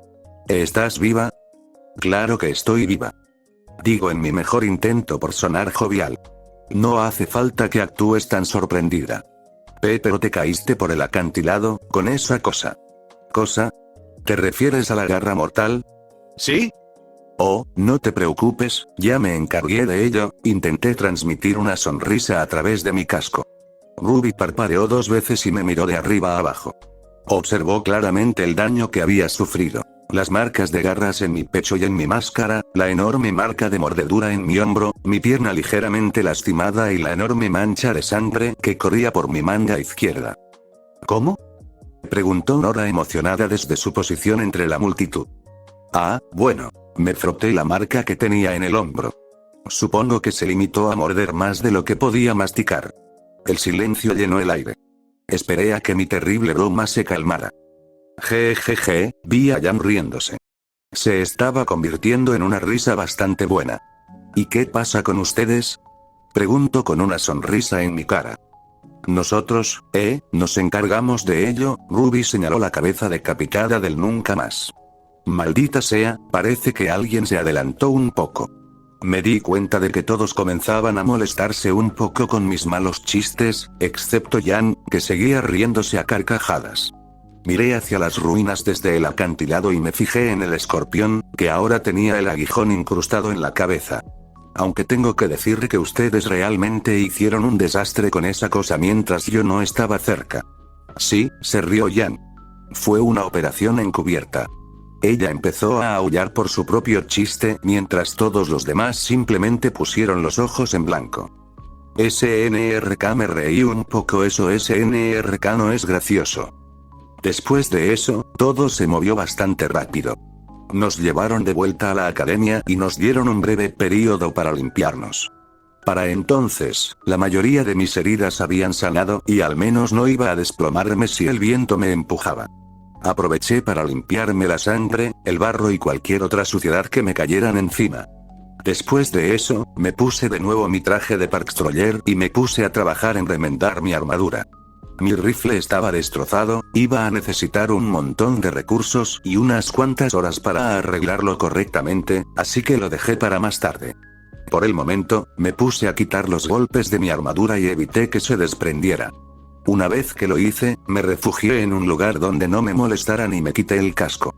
¿Estás viva? Claro que estoy viva. Digo en mi mejor intento por sonar jovial. No hace falta que actúes tan sorprendida. Pero te caíste por el acantilado, con esa cosa. ¿Cosa? ¿Te refieres a la garra mortal? ¿Sí? Oh, no te preocupes, ya me encargué de ello, intenté transmitir una sonrisa a través de mi casco. Ruby parpadeó 2 veces y me miró de arriba a abajo. Observó claramente el daño que había sufrido. Las marcas de garras en mi pecho y en mi máscara, la enorme marca de mordedura en mi hombro, mi pierna ligeramente lastimada y la enorme mancha de sangre que corría por mi manga izquierda. ¿Cómo?, preguntó Nora emocionada desde su posición entre la multitud. Ah, bueno, me froté la marca que tenía en el hombro. Supongo que se limitó a morder más de lo que podía masticar. El silencio llenó el aire. Esperé a que mi terrible broma se calmara. Jejeje, vi a Jan riéndose. Se estaba convirtiendo en una risa bastante buena. ¿Y qué pasa con ustedes?, pregunto con una sonrisa en mi cara. Nosotros, nos encargamos de ello, Ruby señaló la cabeza decapitada del nunca más. Maldita sea, parece que alguien se adelantó un poco. Me di cuenta de que todos comenzaban a molestarse un poco con mis malos chistes, excepto Jan, que seguía riéndose a carcajadas. Miré hacia las ruinas desde el acantilado y me fijé en el escorpión, que ahora tenía el aguijón incrustado en la cabeza. Aunque tengo que decir que ustedes realmente hicieron un desastre con esa cosa mientras yo no estaba cerca. Sí, se rió Jan. Fue una operación encubierta. Ella empezó a aullar por su propio chiste mientras todos los demás simplemente pusieron los ojos en blanco. SNRK, me reí un poco. Eso SNRK no es gracioso. Después de eso, todo se movió bastante rápido. Nos llevaron de vuelta a la academia y nos dieron un breve período para limpiarnos. Para entonces, la mayoría de mis heridas habían sanado y al menos no iba a desplomarme si el viento me empujaba. Aproveché para limpiarme la sangre, el barro y cualquier otra suciedad que me cayeran encima. Después de eso, me puse de nuevo mi traje de Parkstroyer y me puse a trabajar en remendar mi armadura. Mi rifle estaba destrozado, iba a necesitar un montón de recursos y unas cuantas horas para arreglarlo correctamente, así que lo dejé para más tarde. Por el momento, me puse a quitar los golpes de mi armadura y evité que se desprendiera. Una vez que lo hice, me refugié en un lugar donde no me molestaran y me quité el casco.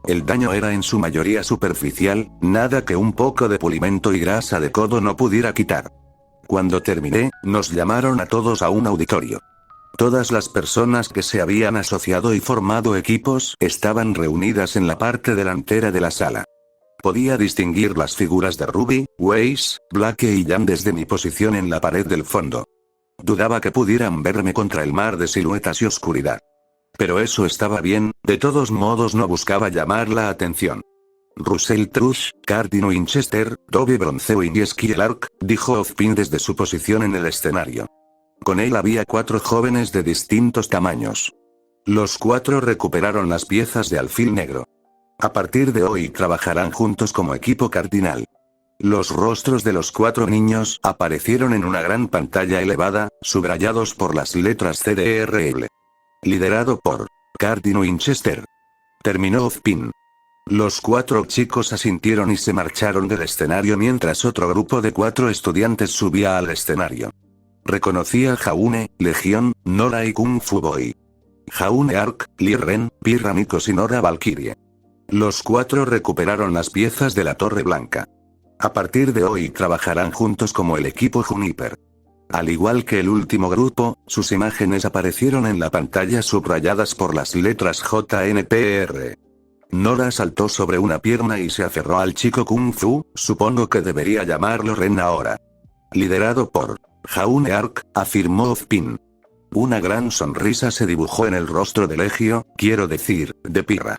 El daño era en su mayoría superficial, nada que un poco de pulimento y grasa de codo no pudiera quitar. Cuando terminé, nos llamaron a todos a un auditorio. Todas las personas que se habían asociado y formado equipos estaban reunidas en la parte delantera de la sala. Podía distinguir las figuras de Ruby, Weiss, Blake y Jan desde mi posición en la pared del fondo. Dudaba que pudieran verme contra el mar de siluetas y oscuridad. Pero eso estaba bien, de todos modos no buscaba llamar la atención. Russell Trush, Cardin Winchester, Toby Bronzewin y Skylark, dijo Ozpin desde su posición en el escenario. Con él había 4 jóvenes de distintos tamaños. Los 4 recuperaron las piezas de alfil negro. A partir de hoy trabajarán juntos como equipo cardinal. Los rostros de los 4 niños aparecieron en una gran pantalla elevada, subrayados por las letras CDRL. Liderado por Cardin Winchester. Terminó Ozpin. Los 4 chicos asintieron y se marcharon del escenario mientras otro grupo de 4 estudiantes subía al escenario. Reconocí a Jaune, Legión, Nora y Kung Fu Boy. Jaune Ark, Lee Ren, Pirra Nikos y Nora Valkyrie. Los 4 recuperaron las piezas de la Torre Blanca. A partir de hoy trabajarán juntos como el equipo Juniper. Al igual que el último grupo, sus imágenes aparecieron en la pantalla subrayadas por las letras JNPR. Nora saltó sobre una pierna y se aferró al chico Kung Fu, supongo que debería llamarlo Ren ahora. Liderado por Jaune Ark, afirmó Ozpin. Una gran sonrisa se dibujó en el rostro de Legio, quiero decir, de Pirra.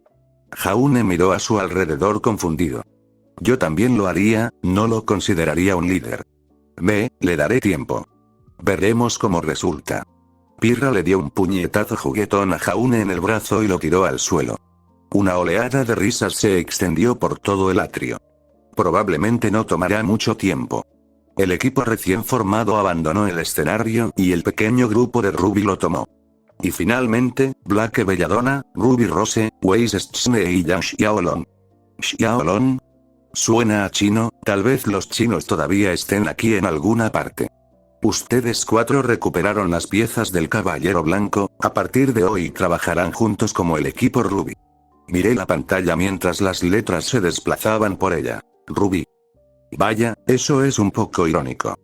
Jaune miró a su alrededor confundido. Yo también lo haría, no lo consideraría un líder. Le daré tiempo. Veremos cómo resulta. Pirra le dio un puñetazo juguetón a Jaune en el brazo y lo tiró al suelo. Una oleada de risas se extendió por todo el atrio. Probablemente no tomará mucho tiempo. El equipo recién formado abandonó el escenario y el pequeño grupo de Ruby lo tomó. Y finalmente, Blake Belladonna, Ruby Rose, Weiss Schne y Jan Xiaolong. ¿Xiaolong? Suena a chino, tal vez los chinos todavía estén aquí en alguna parte. Ustedes 4 recuperaron las piezas del Caballero Blanco, a partir de hoy trabajarán juntos como el equipo Ruby. Miré la pantalla mientras las letras se desplazaban por ella. Ruby. Vaya, eso es un poco irónico.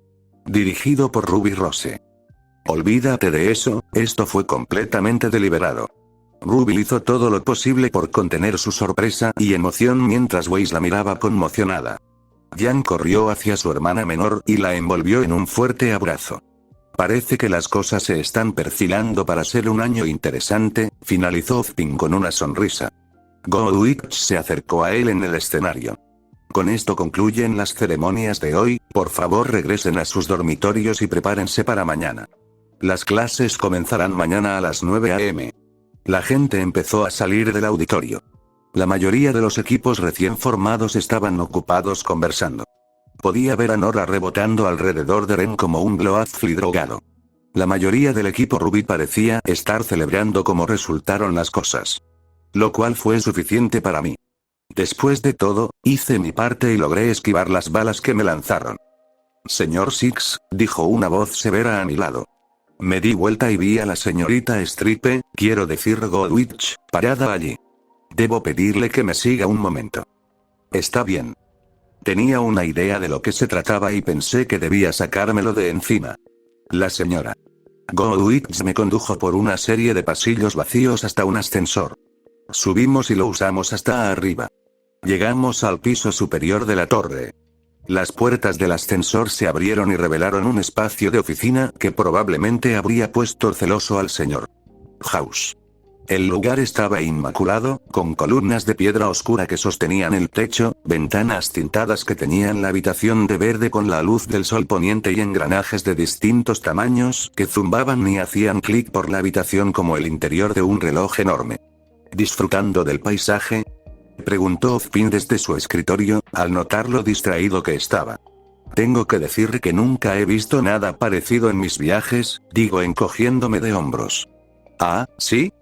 Dirigido por Ruby Rose. Olvídate de eso, esto fue completamente deliberado. Ruby hizo todo lo posible por contener su sorpresa y emoción mientras Weiss la miraba conmocionada. Jan corrió hacia su hermana menor y la envolvió en un fuerte abrazo. Parece que las cosas se están perfilando para ser un año interesante, finalizó Ozpin con una sonrisa. Goodwitch se acercó a él en el escenario. Con esto concluyen las ceremonias de hoy, por favor regresen a sus dormitorios y prepárense para mañana. Las clases comenzarán mañana a las 9 a.m. La gente empezó a salir del auditorio. La mayoría de los equipos recién formados estaban ocupados conversando. Podía ver a Nora rebotando alrededor de Ren como un Gloathfly drogado. La mayoría del equipo Ruby parecía estar celebrando cómo resultaron las cosas. Lo cual fue suficiente para mí. Después de todo, hice mi parte y logré esquivar las balas que me lanzaron. Señor Six, dijo una voz severa a mi lado. Me di vuelta y vi a la señorita Stripe, quiero decir Goodwitch, parada allí. Debo pedirle que me siga un momento. Está bien. Tenía una idea de lo que se trataba y pensé que debía sacármelo de encima. La señora Goodwitch me condujo por una serie de pasillos vacíos hasta un ascensor. Subimos y lo usamos hasta arriba. Llegamos al piso superior de la torre. Las puertas del ascensor se abrieron y revelaron un espacio de oficina que probablemente habría puesto celoso al señor House. El lugar estaba inmaculado, con columnas de piedra oscura que sostenían el techo, ventanas tintadas que teñían la habitación de verde con la luz del sol poniente y engranajes de distintos tamaños que zumbaban y hacían clic por la habitación como el interior de un reloj enorme. ¿Disfrutando del paisaje?, preguntó Ozpin desde su escritorio, al notar lo distraído que estaba. Tengo que decir que nunca he visto nada parecido en mis viajes, digo encogiéndome de hombros. Ah, ¿sí?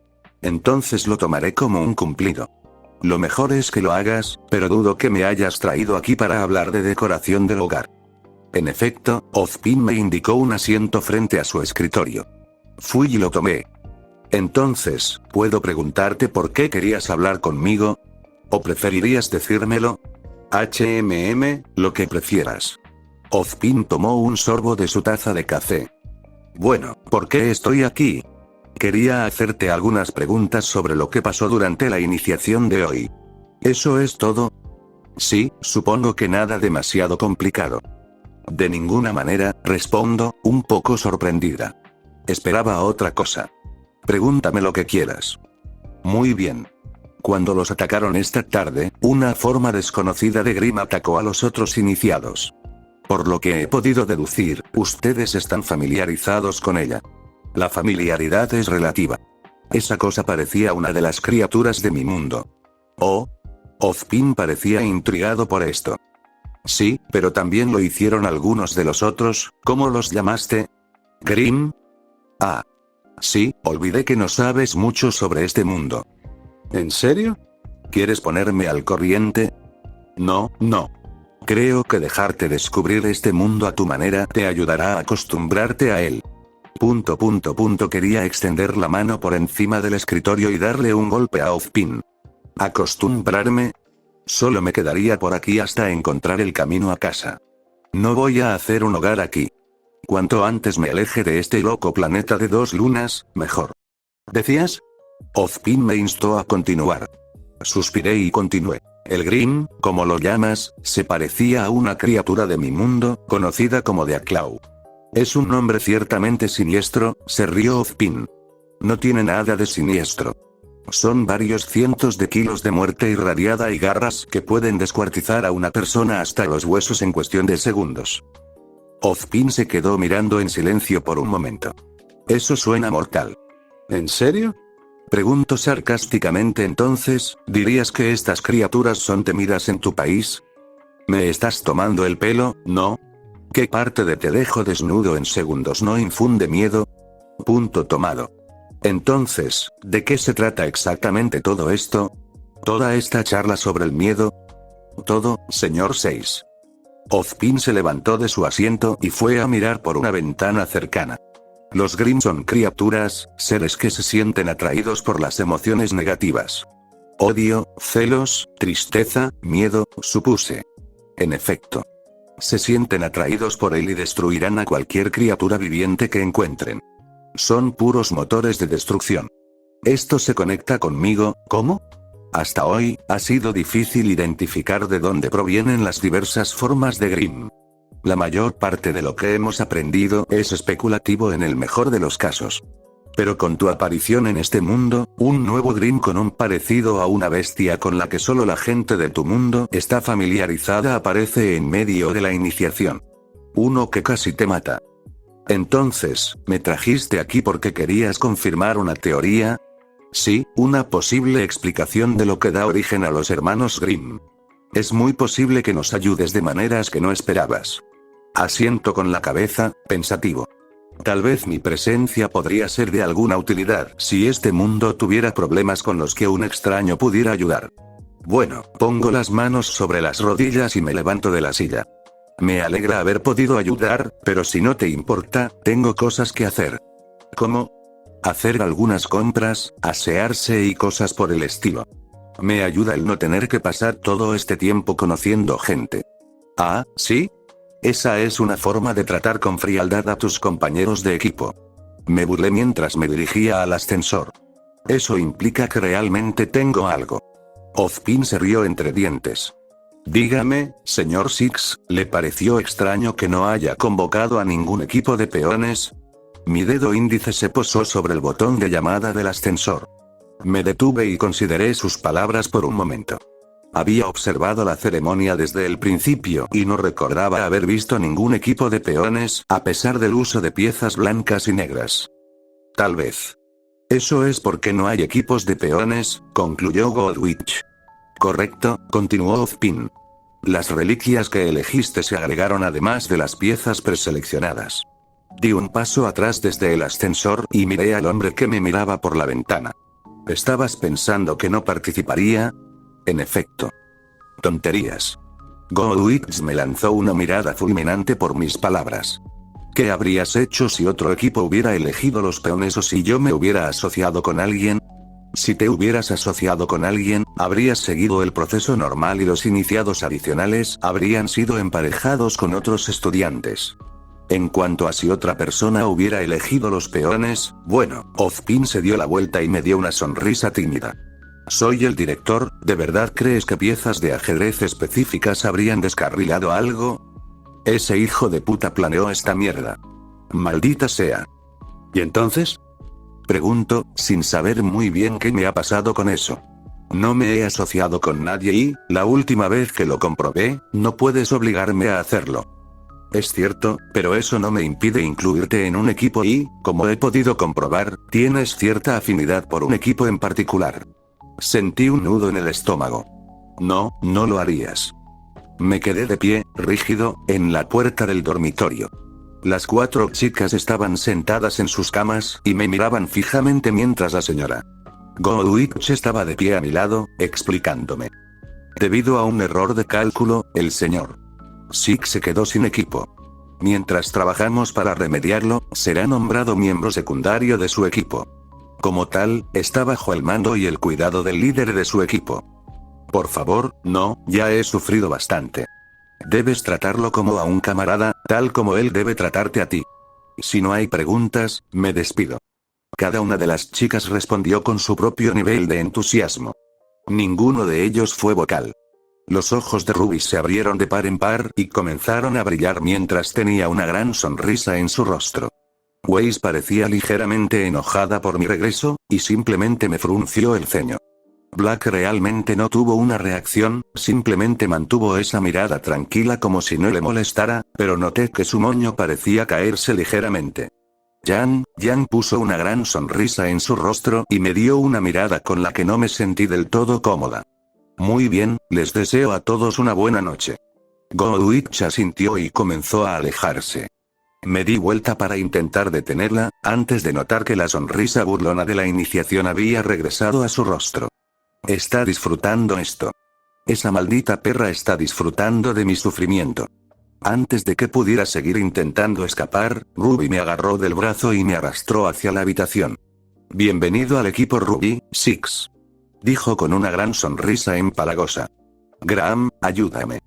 Entonces lo tomaré como un cumplido. Lo mejor es que lo hagas, pero dudo que me hayas traído aquí para hablar de decoración del hogar. En efecto, Ozpin me indicó un asiento frente a su escritorio. Fui y lo tomé. Entonces, ¿puedo preguntarte por qué querías hablar conmigo? ¿O preferirías decírmelo? Lo que prefieras. Ozpin tomó un sorbo de su taza de café. Bueno, ¿por qué estoy aquí? Quería hacerte algunas preguntas sobre lo que pasó durante la iniciación de hoy. ¿Eso es todo? Sí, supongo que nada demasiado complicado. De ninguna manera, respondo, un poco sorprendida. Esperaba otra cosa. Pregúntame lo que quieras. Muy bien. Cuando los atacaron esta tarde, una forma desconocida de Grimm atacó a los otros iniciados. Por lo que he podido deducir, ustedes están familiarizados con ella. La familiaridad es relativa. Esa cosa parecía una de las criaturas de mi mundo. Oh. Ozpin parecía intrigado por esto. Sí, pero también lo hicieron algunos de los otros, ¿cómo los llamaste? ¿Grimm? Ah. Sí, olvidé que no sabes mucho sobre este mundo. ¿En serio? ¿Quieres ponerme al corriente? No. Creo que dejarte descubrir este mundo a tu manera te ayudará a acostumbrarte a él. Quería extender la mano por encima del escritorio y darle un golpe a Ozpin. ¿Acostumbrarme? Solo me quedaría por aquí hasta encontrar el camino a casa. No voy a hacer un hogar aquí. Cuanto antes me aleje de este loco planeta de 2 lunas, mejor. ¿Decías? Ozpin me instó a continuar. Suspiré y continué. El Grimm, como lo llamas, se parecía a una criatura de mi mundo, conocida como Deathclaw. Es un nombre ciertamente siniestro, se rió Ozpin. No tiene nada de siniestro. Son varios cientos de kilos de muerte irradiada y garras que pueden descuartizar a una persona hasta los huesos en cuestión de segundos. Ozpin se quedó mirando en silencio por un momento. Eso suena mortal. ¿En serio? Pregunto sarcásticamente. Entonces, ¿dirías que estas criaturas son temidas en tu país? ¿Me estás tomando el pelo, no? ¿Qué parte de te dejo desnudo en segundos no infunde miedo? Punto tomado. Entonces, ¿de qué se trata exactamente todo esto? ¿Toda esta charla sobre el miedo? Todo, señor 6. Ozpin se levantó de su asiento y fue a mirar por una ventana cercana. Los Grimm son criaturas, seres que se sienten atraídos por las emociones negativas. Odio, celos, tristeza, miedo, supuse. En efecto. Se sienten atraídos por él y destruirán a cualquier criatura viviente que encuentren. Son puros motores de destrucción. Esto se conecta conmigo, ¿cómo? Hasta hoy, ha sido difícil identificar de dónde provienen las diversas formas de Grimm. La mayor parte de lo que hemos aprendido es especulativo en el mejor de los casos. Pero con tu aparición en este mundo, un nuevo Grimm con un parecido a una bestia con la que solo la gente de tu mundo está familiarizada aparece en medio de la iniciación. Uno que casi te mata. Entonces, ¿me trajiste aquí porque querías confirmar una teoría? Sí, una posible explicación de lo que da origen a los hermanos Grimm. Es muy posible que nos ayudes de maneras que no esperabas. Asiento con la cabeza, pensativo. Tal vez mi presencia podría ser de alguna utilidad si este mundo tuviera problemas con los que un extraño pudiera ayudar. Bueno, pongo las manos sobre las rodillas y me levanto de la silla. Me alegra haber podido ayudar, pero si no te importa, tengo cosas que hacer. ¿Cómo? Hacer algunas compras, asearse y cosas por el estilo. Me ayuda el no tener que pasar todo este tiempo conociendo gente. Ah, ¿sí? Esa es una forma de tratar con frialdad a tus compañeros de equipo. Me burlé mientras me dirigía al ascensor. Eso implica que realmente tengo algo. Ozpin se rió entre dientes. Dígame, señor Six, ¿le pareció extraño que no haya convocado a ningún equipo de peones? Mi dedo índice se posó sobre el botón de llamada del ascensor. Me detuve y consideré sus palabras por un momento. Había observado la ceremonia desde el principio y no recordaba haber visto ningún equipo de peones, a pesar del uso de piezas blancas y negras. Tal vez. Eso es porque no hay equipos de peones, concluyó Goldwich. Correcto, continuó Ozpin. Las reliquias que elegiste se agregaron además de las piezas preseleccionadas. Di un paso atrás desde el ascensor y miré al hombre que me miraba por la ventana. ¿Estabas pensando que no participaría? En efecto. Tonterías. Goldwich me lanzó una mirada fulminante por mis palabras. ¿Qué habrías hecho si otro equipo hubiera elegido los peones o si yo me hubiera asociado con alguien? Si te hubieras asociado con alguien, habrías seguido el proceso normal y los iniciados adicionales habrían sido emparejados con otros estudiantes. En cuanto a si otra persona hubiera elegido los peones, bueno, Ozpin se dio la vuelta y me dio una sonrisa tímida. Soy el director, ¿de verdad crees que piezas de ajedrez específicas habrían descarrilado algo? Ese hijo de puta planeó esta mierda. Maldita sea. ¿Y entonces? Pregunto, sin saber muy bien qué me ha pasado con eso. No me he asociado con nadie y, la última vez que lo comprobé, no puedes obligarme a hacerlo. Es cierto, pero eso no me impide incluirte en un equipo y, como he podido comprobar, tienes cierta afinidad por un equipo en particular. Sentí un nudo en el estómago. No, no lo harías. Me quedé de pie, rígido, en la puerta del dormitorio. Las 4 chicas estaban sentadas en sus camas y me miraban fijamente mientras la señora Goldwich estaba de pie a mi lado, explicándome. Debido a un error de cálculo, el señor Six se quedó sin equipo. Mientras trabajamos para remediarlo, será nombrado miembro secundario de su equipo. Como tal, está bajo el mando y el cuidado del líder de su equipo. Por favor, no, ya he sufrido bastante. Debes tratarlo como a un camarada, tal como él debe tratarte a ti. Si no hay preguntas, me despido. Cada una de las chicas respondió con su propio nivel de entusiasmo. Ninguno de ellos fue vocal. Los ojos de Ruby se abrieron de par en par y comenzaron a brillar mientras tenía una gran sonrisa en su rostro. Weiss parecía ligeramente enojada por mi regreso, y simplemente me frunció el ceño. Black realmente no tuvo una reacción, simplemente mantuvo esa mirada tranquila como si no le molestara, pero noté que su moño parecía caerse ligeramente. Jan puso una gran sonrisa en su rostro y me dio una mirada con la que no me sentí del todo cómoda. Muy bien, les deseo a todos una buena noche. Goldwich asintió y comenzó a alejarse. Me di vuelta para intentar detenerla, antes de notar que la sonrisa burlona de la iniciación había regresado a su rostro. Está disfrutando esto. Esa maldita perra está disfrutando de mi sufrimiento. Antes de que pudiera seguir intentando escapar, Ruby me agarró del brazo y me arrastró hacia la habitación. Bienvenido al equipo Ruby, Six. Dijo con una gran sonrisa empalagosa. Graham, ayúdame.